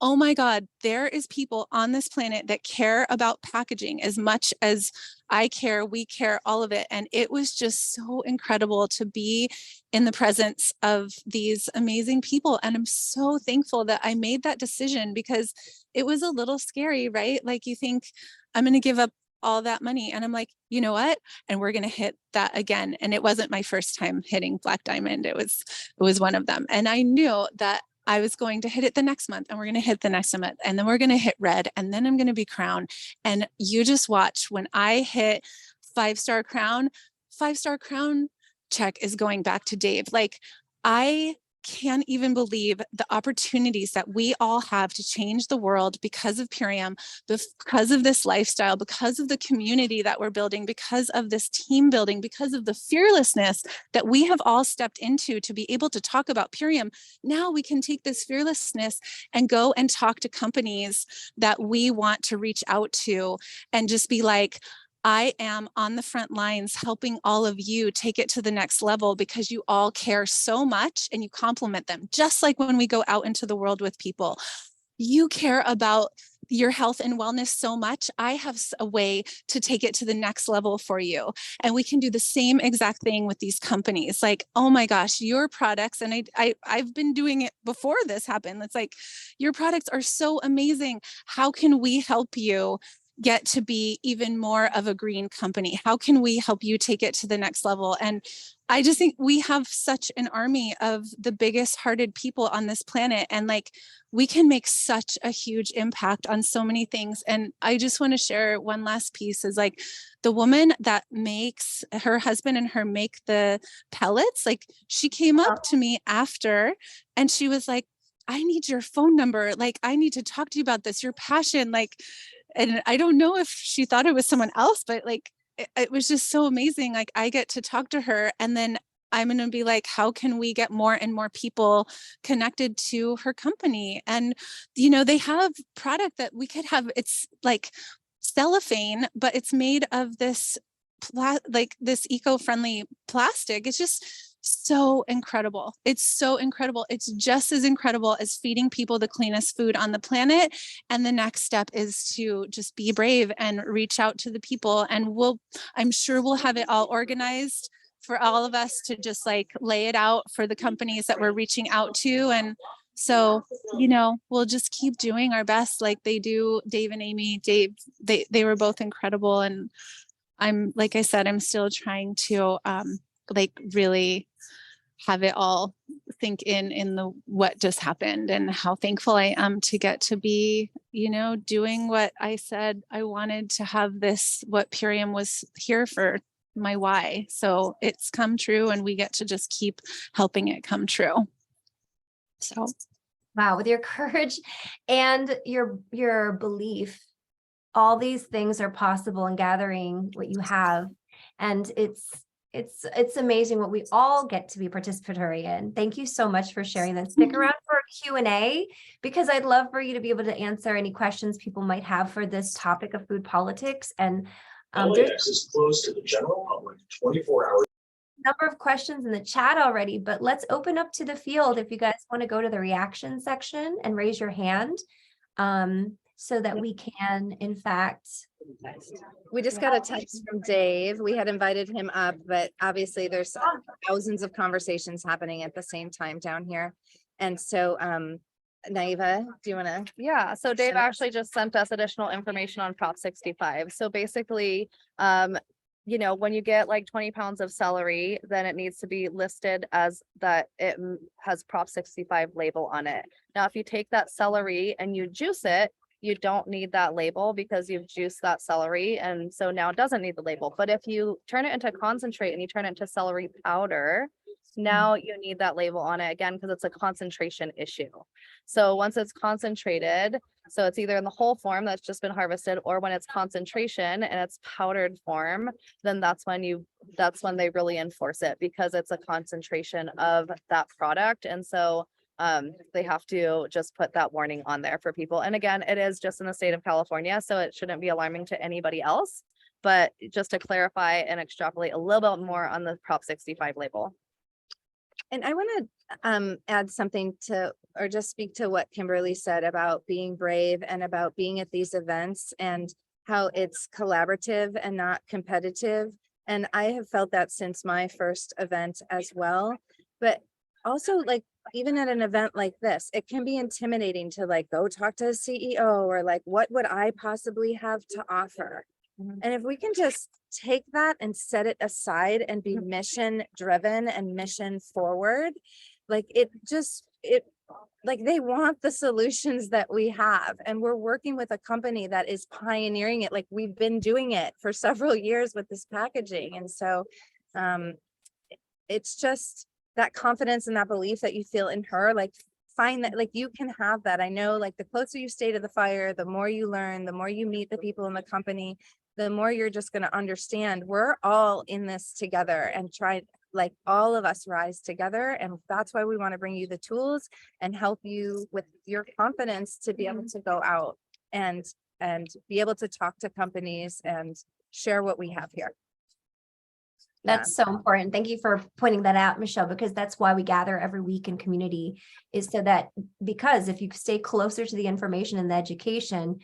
oh my God, there is people on this planet that care about packaging as much as I care, we care, all of it. And it was just so incredible to be in the presence of these amazing people. And I'm so thankful that I made that decision, because it was a little scary, right? You think, I'm going to give up all that money. And I'm like, you know what? And we're going to hit that again. And it wasn't my first time hitting Black Diamond. It was one of them. And I knew that I was going to hit it the next month, and we're going to hit the next month, and then we're going to hit red, and then I'm going to be crown. And you just watch when I hit 5-star crown, 5-star crown check is going back to Dave. Like, I can't even believe the opportunities that we all have to change the world because of Purium, because of this lifestyle, because of the community that we're building, because of this team building, because of the fearlessness that we have all stepped into to be able to talk about Purium. Now we can take this fearlessness and go and talk to companies that we want to reach out to and just be like, I am on the front lines helping all of you take it to the next level because you all care so much and you compliment them. Just like when we go out into the world with people, you care about your health and wellness so much. I have a way to take it to the next level for you. And we can do the same exact thing with these companies. Like, oh my gosh, your products, and I've been doing it before this happened. It's like, your products are so amazing. How can we help you get to be even more of a green company? How can we help you take it to the next level? And I just think we have such an army of the biggest hearted people on this planet. And like, we can make such a huge impact on so many things. And I just want to share one last piece is like the woman that makes her husband and her make the pellets, like she came up to me after and she was like, I need your phone number. Like, I need to talk to you about this, your passion. Like, and I don't know if she thought it was someone else, but like, it was just so amazing. Like, I get to talk to her, and then I'm going to be like, how can we get more and more people connected to her company? And, you know, they have product that we could have, it's like cellophane, but it's made of this like this eco-friendly plastic. It's just so incredible. It's so incredible. It's just as incredible as feeding people the cleanest food on the planet. And the next step is to just be brave and reach out to the people. And I'm sure we'll have it all organized for all of us to just like lay it out for the companies that we're reaching out to. And so, you know, we'll just keep doing our best like they do. Dave and Amy, they were both incredible. And I'm, like I said, I'm still trying to like really have it all think in the what just happened and how thankful I am to get to be, you know, doing what I said I wanted to have this, what Purium was here for, my why. So it's come true and we get to just keep helping it come true. So Wow, with your courage and your belief, all these things are possible in gathering what you have. And it's amazing what we all get to be participatory in. Thank you so much for sharing that. Stick around for a Q&A because I'd love for you to be able to answer any questions people might have for this topic of food politics. And LAX is closed to the general public 24 hours. Number of questions in the chat already, but let's open up to the field if you guys want to go to the reaction section and raise your hand so that we can, in fact. We just got a text from Dave. We had invited him up, but obviously there's thousands of conversations happening at the same time down here. And so Naiva, do you want to? Yeah, so Dave actually just sent us additional information on Prop 65. So basically, you know, when you get like 20 pounds of celery, then it needs to be listed as that it has Prop 65 label on it. Now, if you take that celery and you juice it, you don't need that label because you've juiced that celery. And so now it doesn't need the label. But if you turn it into concentrate and you turn it into celery powder, now you need that label on it again, because it's a concentration issue. So once it's concentrated, so it's either in the whole form that's just been harvested, or when it's concentration and it's powdered form, then that's when they really enforce it, because it's a concentration of that product. And so they have to just put that warning on there for people. And again, it is just in the state of California, so it shouldn't be alarming to anybody else. But just to clarify and extrapolate a little bit more on the Prop 65 label. And I want to add something to, or just speak to what Kimberly said about being brave and about being at these events and how it's collaborative and not competitive. And I have felt that since my first event as well. But also, like, even at an event like this, it can be intimidating to like go talk to a CEO or like, what would I possibly have to offer? And if we can just take that and set it aside and be mission driven and mission forward, like it like they want the solutions that we have, and we're working with a company that is pioneering it. Like we've been doing it for several years with this packaging. And so it's just that confidence and that belief that you feel in her, like find that, like you can have that. I know, like the closer you stay to the fire, the more you learn, the more you meet the people in the company, the more you're just going to understand we're all in this together, and try, like all of us rise together. And that's why we want to bring you the tools and help you with your confidence to be able to go out and be able to talk to companies and share what we have here. That's so important. Thank you for pointing that out, Michelle, because that's why we gather every week in community, is so that, because if you stay closer to the information and the education,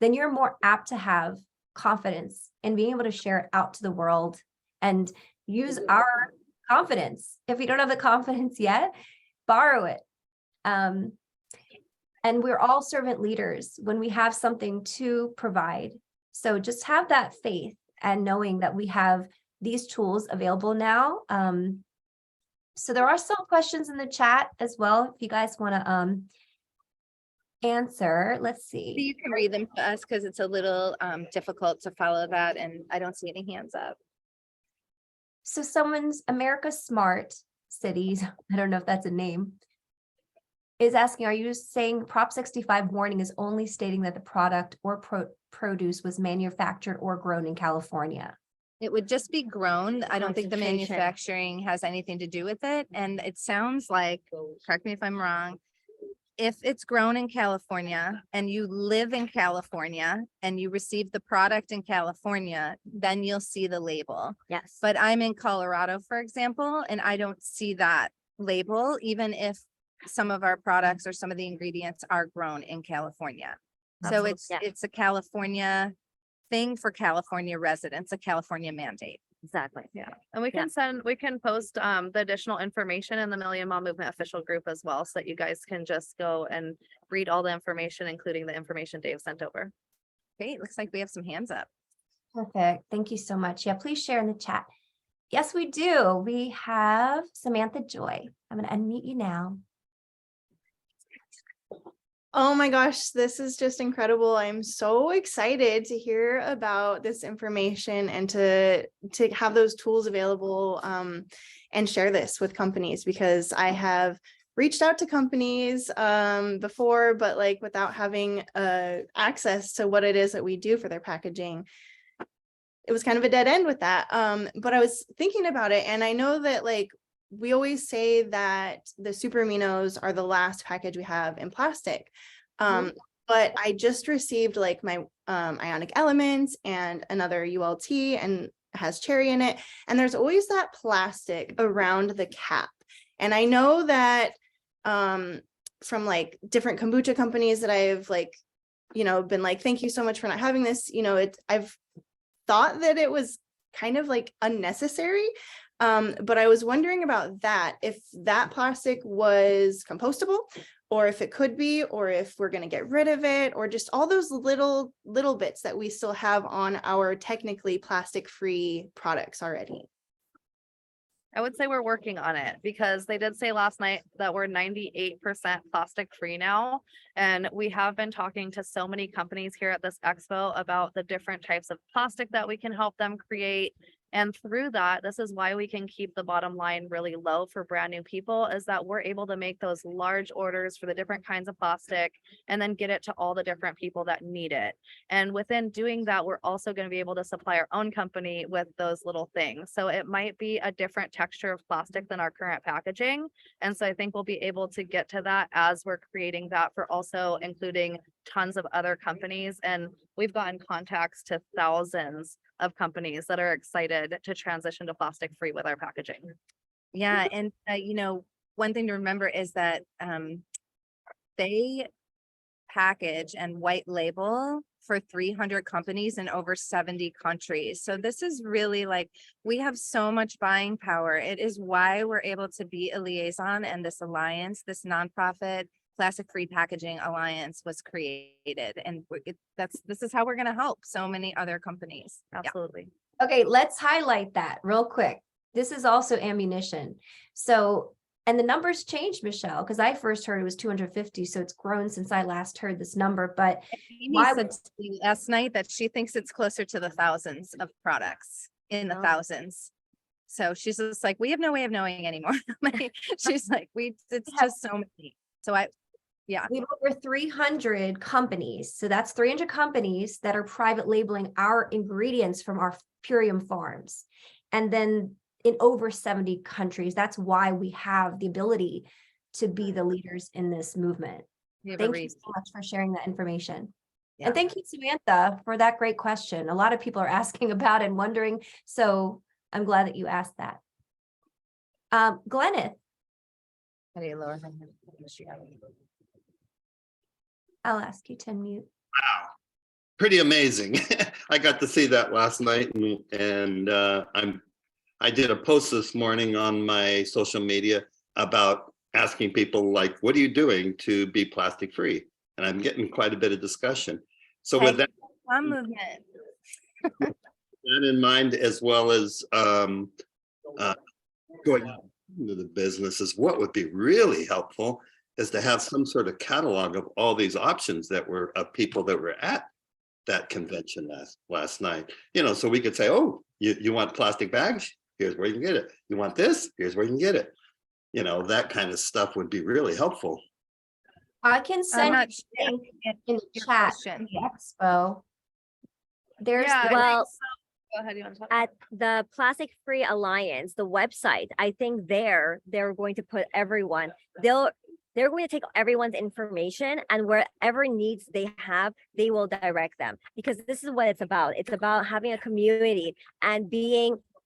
then you're more apt to have confidence in being able to share it out to the world and use our confidence. If we don't have the confidence yet, borrow it. And we're all servant leaders when we have something to provide. So just have that faith and knowing that we have these tools available now. So there are some questions in the chat as well, if you guys want to answer. Let's see. You can read them to us because it's a little difficult to follow that, and I don't see any hands up. So someone's America's Smart Cities, I don't know if that's a name, is asking, are you saying Prop 65 warning is only stating that the product or produce was manufactured or grown in California? It would just be grown. I don't think the Concentration. manufacturing has anything to do with it. And it sounds like, correct me if I'm wrong, if it's grown in California and you live in California and you receive the product in California, then you'll see the label. Yes. But I'm in Colorado, for example, and I don't see that label, even if some of our products or some of the ingredients are grown in California. So it's a California thing for California residents, a California mandate. Exactly. Yeah, and we can post the additional information in the Million Mom Movement official group as well, so that you guys can just go and read all the information, including the information Dave sent over. Great, looks like we have some hands up. Perfect. Thank you so much. Yeah, please share in the chat. Yes, we do. We have Samantha Joy. I'm going to unmute you now. Oh my gosh, this is just incredible. I'm so excited to hear about this information and to have those tools available and share this with companies, because I have reached out to companies before, but like without having access to what it is that we do for their packaging. It was kind of a dead end with that. But I was thinking about it, and I know that like we always say that the super aminos are the last package we have in plastic. But I just received like my ionic elements and another ULT, and it has cherry in it. And there's always that plastic around the cap. And I know that from like different kombucha companies that I've like, you know, been like, thank you so much for not having this, you know, I've thought that it was kind of like unnecessary. But I was wondering about that, if that plastic was compostable, or if it could be, or if we're going to get rid of it, or just all those little bits that we still have on our technically plastic-free products already. I would say we're working on it, because they did say last night that we're 98% plastic free now. And we have been talking to so many companies here at this expo about the different types of plastic that we can help them create. And through that, this is why we can keep the bottom line really low for brand new people, is that we're able to make those large orders for the different kinds of plastic and then get it to all the different people that need it. And within doing that, we're also going to be able to supply our own company with those little things. So it might be a different texture of plastic than our current packaging. And so I think we'll be able to get to that as we're creating that, for also including tons of other companies. And we've gotten contacts to thousands of companies that are excited to transition to plastic free with our packaging. Yeah, and you know, one thing to remember is that they package and white label for 300 companies in over 70 countries. So this is really like, we have so much buying power. It is why we're able to be a liaison, and this alliance, this nonprofit Plastic Free Packaging Alliance was created. And this is how we're going to help so many other companies. Absolutely. Okay, let's highlight that real quick. This is also ammunition. So And the numbers changed, Michelle, because I first heard it was 250. So it's grown since I last heard this number. But Amy why said to me last night that she thinks it's closer to the thousands of products, in the Oh. thousands. So she's just like, we have no way of knowing anymore. Like, she's like, it's just so many. So we have over 300 companies. So that's 300 companies that are private labeling our ingredients from our Purium farms. And then in over 70 countries, that's why we have the ability to be the leaders in this movement. we have a Thank you reason. so much for sharing that information. Yeah. And thank you, Samantha, for that great question. A lot of people are asking about and wondering. So I'm glad that you asked that. Gleneth, How do you lower her? I'll ask you to unmute. Wow, pretty amazing. I got to see that last night, and I did a post this morning on my social media about asking people, like, what are you doing to be plastic free? And I'm getting quite a bit of discussion. So with that Movement. in mind, as well as going into the businesses, what would be really helpful is to have some sort of catalog of all these options that were of people that were at that convention last night. You know, so we could say, oh, you want plastic bags? Here's where you can get it. You want this? Here's where you can get it. You know, that kind of stuff would be really helpful. I can I'm send not you a link sure. in the Your chat. question. The expo. There's Yeah, I think Well, so. Go ahead, you want to talk? at the Plastic Free Alliance, the website, I think they're going to put everyone, they're going to take everyone's information, and wherever needs they have, they will direct them, because this is what it's about. It's about having a community and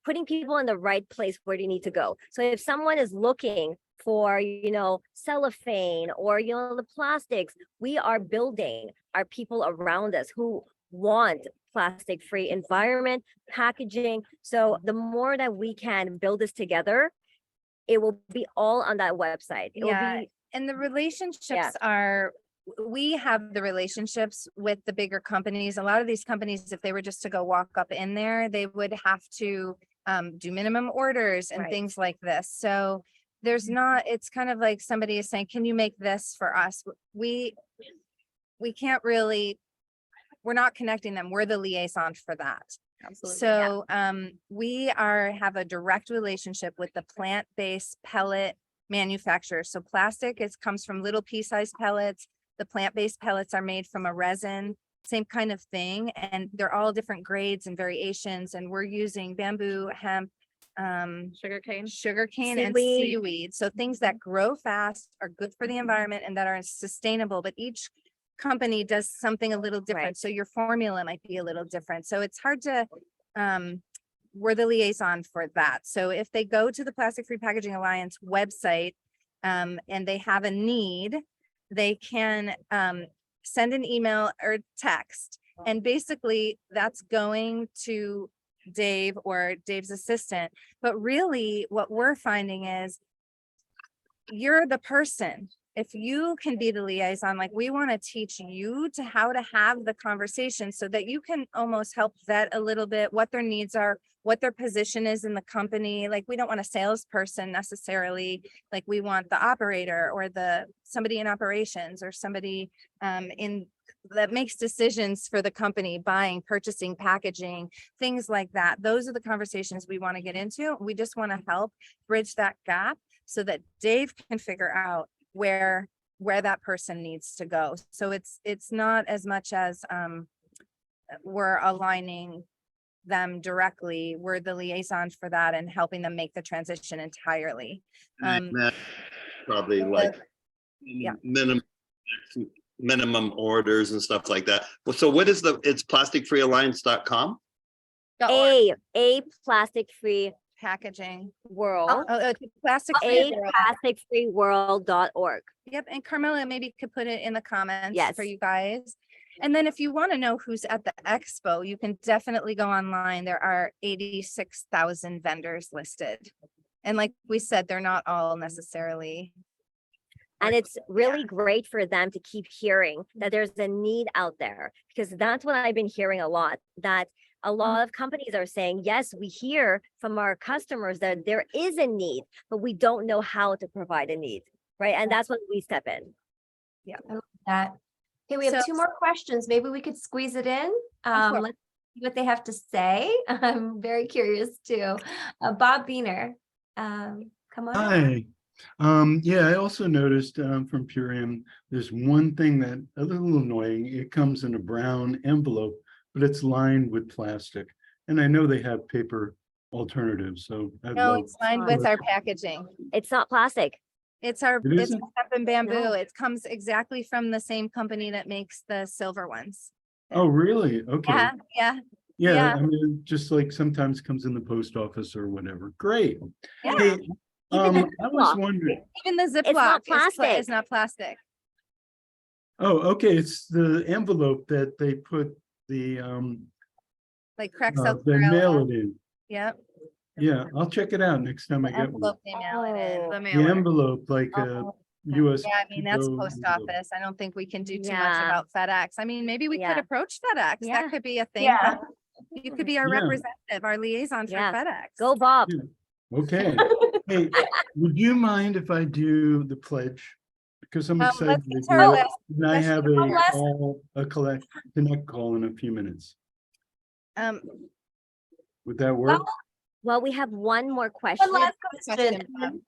putting people in the right place where they need to go. So if someone is looking for, cellophane or, the plastics, we are building our people around us who want plastic free environment, packaging. So the more that we can build this together, it will be all on that website. It will Yeah. be, And the relationships are, we have the relationships with the bigger companies. A lot of these companies, if they were just to go walk up in there, they would have to do minimum orders and Right. things like this. So there's not, it's kind of like somebody is saying, can you make this for us? We can't really, we're not connecting them. We're the liaison for that. Absolutely. So we have a direct relationship with the plant-based pellet manufacturer. So plastic comes from little pea-sized pellets. The plant-based pellets are made from a resin, same kind of thing. And they're all different grades and variations. And we're using bamboo, hemp, Sugarcane. and Seaweed. seaweed. So things that grow fast, are good for the environment, and that are sustainable, but each company does something a little different. Right. So your formula might be a little different. So it's hard to, we're the liaison for that. So if they go to the Plastic Free Packaging Alliance website, and they have a need, they can send an email or text. And basically that's going to Dave or Dave's assistant. But really what we're finding is you're the person. If you can be the liaison, like, we want to teach you to how to have the conversation so that you can almost help vet a little bit what their needs are, what their position is in the company. Like, we don't want a salesperson necessarily. Like, we want the operator or somebody in operations or somebody that makes decisions for the company, buying, purchasing, packaging, things like that. Those are the conversations we want to get into. We just want to help bridge that gap so that Dave can figure out where that person needs to go. So it's not as much as we're aligning them directly. We're the liaison for that and helping them make the transition entirely. That probably like yeah. minimum orders and stuff like that. Well, so what is it's plasticfreealliance.com? a plastic free Packaging. world, Plastic. a plastic free world.org. Yep, and Carmela maybe could put it in the comments Yes. for you guys. And then if you want to know who's at the expo, you can definitely go online. There are 86,000 vendors listed. And like we said, they're not all necessarily. And it's really great for them to keep hearing that there's a need out there, because that's what I've been hearing a lot, that A lot of companies are saying, yes, we hear from our customers that there is a need, but we don't know how to provide a need, right? And that's when we step in. That. Okay, we have So- 2 more questions. Maybe we could squeeze it in. course. Let's see what they have to say. I'm very curious too. Bob Beener, come on. up. Hi. Yeah, I also noticed from Purium, there's one thing that a little annoying. It comes in a brown envelope, but it's lined with plastic. And I know they have paper alternatives, so I'd No, love. it's lined with our packaging. It's not plastic. It's our, It it's isn't? hemp and bamboo. No. It comes exactly from the same company that makes the silver ones. Oh, really? Okay. Yeah, yeah, Yeah, yeah. I mean, just like sometimes comes in the post office or whatever. Great. Yeah. Hey, Even the I was Ziploc. wondering. Even the not Ziploc is plastic. not plastic. Oh, okay. It's the envelope that they put the Like Crexel they Chlorella. mail it in. Yep. Yeah, I'll check it out next time I The get one. envelope they mail it in. The The mailer. envelope, like a Oh, US. Yeah, I mean, that's to go post envelope. office. I don't think we can do too much Yeah. about FedEx. I mean, maybe we could Yeah. approach FedEx. Yeah. That could be a thing. Yeah. You could be our Yeah. representative, our liaison for Yeah. FedEx. Go Bob. Yeah. Okay. Hey, would you mind if I do the pledge? Because I'm Let's excited get to to our do it. last And I have question. a connect call in a few minutes. Um, Would that work? Well, we have one more question. One last question, question. Bob.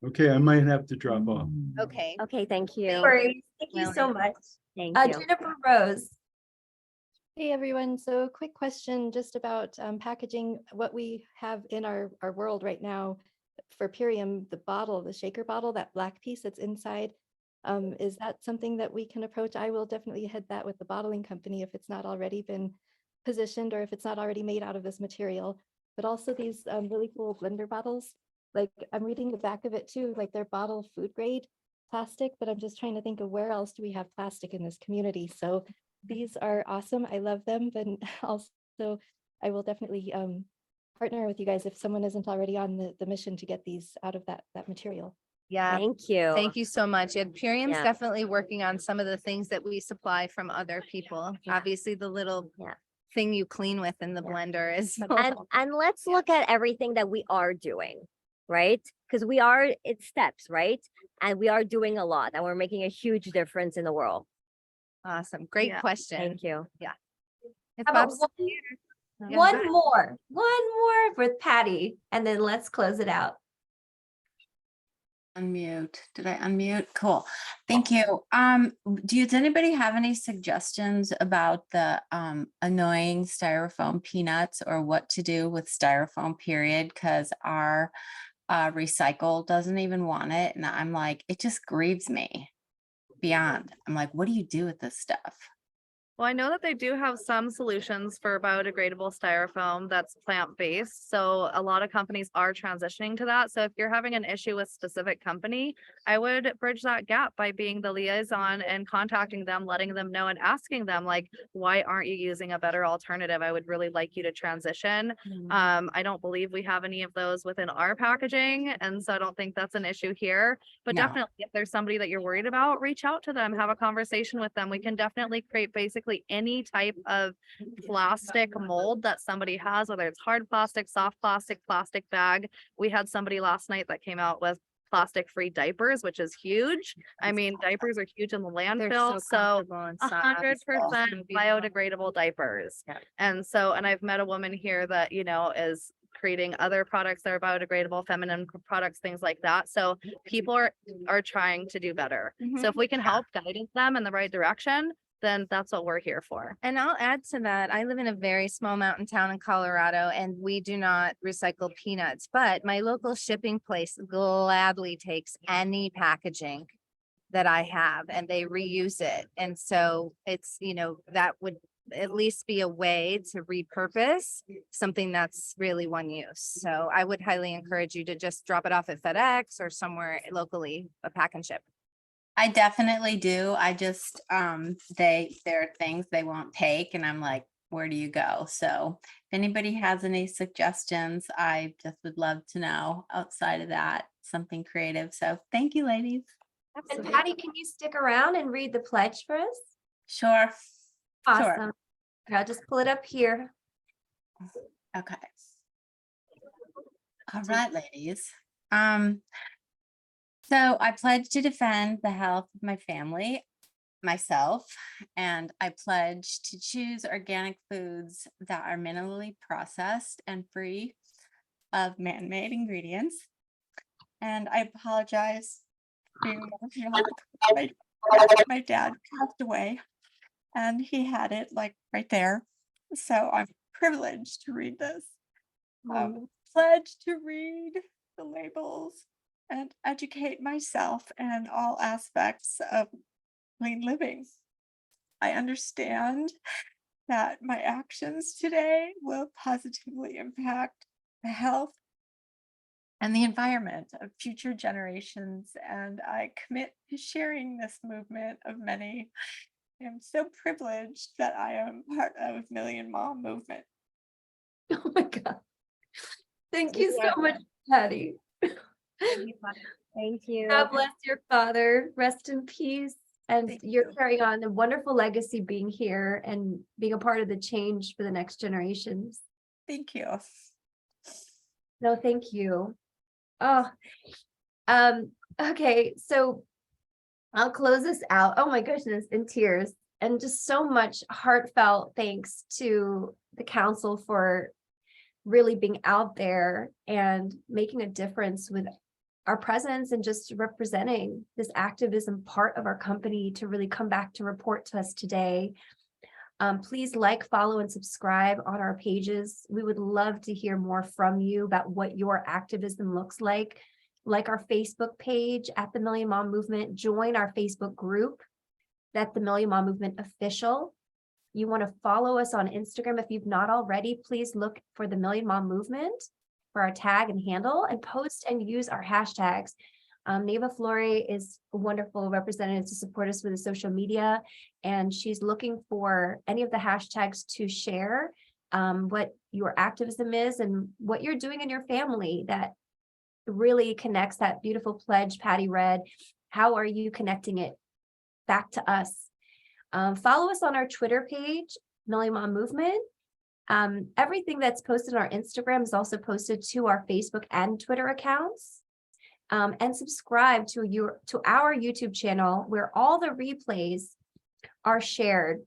Okay, I might have to drop off. Okay. Okay, thank No you. worries. Thank you Well, so much. Thank you. Jennifer Rose. Hey everyone, so quick question just about packaging, what we have in our world right now for Purium, the bottle, the shaker bottle, that black piece that's inside. Is that something that we can approach? I will definitely head that with the bottling company if it's not already been positioned or if it's not already made out of this material. But also these really cool blender bottles, like I'm reading the back of it too, like they're bottle food grade plastic, but I'm just trying to think of where else do we have plastic in this community? So these are awesome. I love them, but also I will definitely partner with you guys if someone isn't already on the mission to get these out of that material. Yeah. Thank you. Thank you so much. And Purium's Yeah. definitely working on some of the things that we supply from other people. Yeah. Obviously, the little Yeah. thing you clean with in the Yeah. blender is. And let's look at everything that we are doing, right? Because it's steps, right? And we are doing a lot and we're making a huge difference in the world. Awesome. Great Yeah. question. Thank you. If How about Bob's one, Yeah. one more with Patty, and then let's close it out. Unmute. Did I unmute? Cool. Thank you. Does anybody have any suggestions about the annoying styrofoam peanuts or what to do with styrofoam period? Because our recycle doesn't even want it. And I'm like, it just grieves me beyond. I'm like, what do you do with this stuff? Well, I know that they do have some solutions for biodegradable styrofoam that's plant-based. So a lot of companies are transitioning to that. So if you're having an issue with specific company, I would bridge that gap by being the liaison and contacting them, letting them know and asking them like, why aren't you using a better alternative? I would really like you to transition. I don't believe we have any of those within our packaging. And so I don't think that's an issue here, but No. definitely if there's somebody that you're worried about, reach out to them, have a conversation with them. We can definitely create basically any type of plastic mold that somebody has, whether it's hard plastic, soft plastic, plastic bag. We had somebody last night that came out with plastic-free diapers, which is huge. I mean, diapers are huge in the They're landfill, so comfortable and soft. 100% biodegradable diapers. Yeah. And so, and I've met a woman here that, you know, is creating other products that are biodegradable, feminine products, things like that. So people are trying to do better. So if we can help guide them in the right direction, then that's what we're here for. And I'll add to that. I live in a very small mountain town in Colorado and we do not recycle peanuts, but my local shipping place gladly takes any packaging that I have and they reuse it. And so it's, you know, that would at least be a way to repurpose something that's really one use. So I would highly encourage you to just drop it off at FedEx or somewhere locally, a pack and ship. I definitely do. I just, there are things they won't take and I'm like, where do you go? So if anybody has any suggestions, I just would love to know outside of that, something creative. So thank you, ladies. And Patty, can you stick around and read the pledge for us? Sure. Awesome. Here, I'll just pull it up here. Okay. All right, ladies. So I pledge to defend the health of my family, myself, and I pledge to choose organic foods that are minimally processed and free of man-made ingredients. And I apologize for being emotional. My dad passed away and he had it like right there. So I'm privileged to read this. Pledge to read the labels and educate myself in all aspects of clean living. I understand that my actions today will positively impact the health and the environment of future generations, and I commit to sharing this movement of many. I am so privileged that I am part of Million Mom movement. Oh my God. Thank you so much, Patty. Thank you. God bless your father. Rest in peace. And Thank you're you. carrying on a wonderful legacy being here and being a part of the change for the next generations. Thank you. No, thank you. Oh, okay. So I'll close this out. Oh my goodness, in tears. And just so much heartfelt thanks to the council for really being out there and making a difference with our presence and just representing this activism part of our company to really come back to report to us today. Please like, follow, and subscribe on our pages. We would love to hear more from you about what your activism looks like our Facebook page at the Million Mom Movement. Join our Facebook group, that's the Million Mom Movement Official. You want to follow us on Instagram. If you've not already, please look for the Million Mom Movement for our tag and handle, and post and use our hashtags. Neva Flore is a wonderful representative to support us with the social media, and she's looking for any of the hashtags to share what your activism is and what you're doing in your family that really connects that beautiful pledge Patty read. How are you connecting it back to us? Follow us on our Twitter page, Million Mom Movement. Everything that's posted on our Instagram is also posted to our Facebook and Twitter accounts. And subscribe to our YouTube channel where all the replays are shared.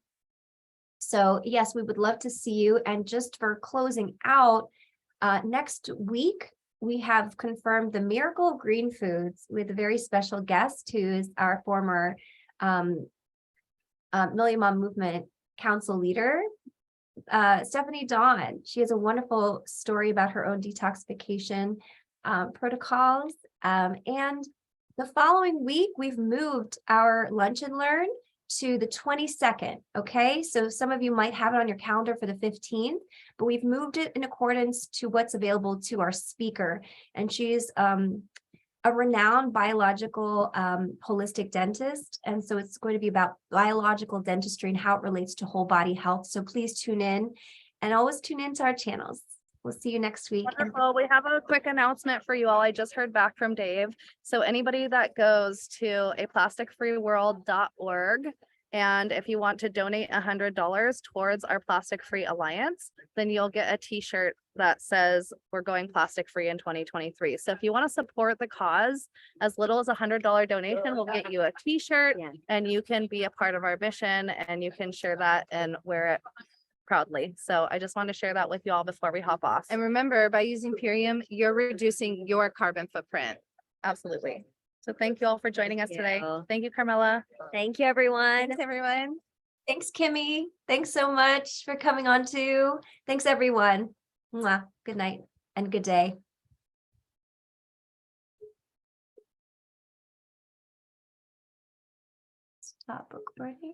So yes, we would love to see you. And just for closing out, next week, we have confirmed the Miracle of Green Foods with a very special guest who is our former Million Mom Movement Council leader, Stephanie Dawn. She has a wonderful story about her own detoxification protocols. And the following week, we've moved our Lunch and Learn to the 22nd. Okay, so some of you might have it on your calendar for the 15th, but we've moved it in accordance to what's available to our speaker. And she's a renowned biological holistic dentist. And so it's going to be about biological dentistry and how it relates to whole body health. So please tune in and always tune into our channels. We'll see you next week. Wonderful. We have a quick announcement for you all. I just heard back from Dave. So anybody that goes to aplasticfreeworld.org, and if you want to donate $100 towards our Plastic Free Alliance, then you'll get a t-shirt that says we're going plastic free in 2023. So if you want to support the cause, as little as $100 donation will get you a t-shirt, and you can be a part of our mission, and you can share that and wear it proudly. So I just want to share that with you all before we hop off. And remember, by using Purium, you're reducing your carbon footprint. Absolutely. So thank you all for joining us today. you. Thank you, Carmela. Thank you, everyone. Thanks, everyone. Thanks, Kimmy. Thanks so much for coming on too. Thanks, everyone. Mwah. Good night and good day. Stop recording.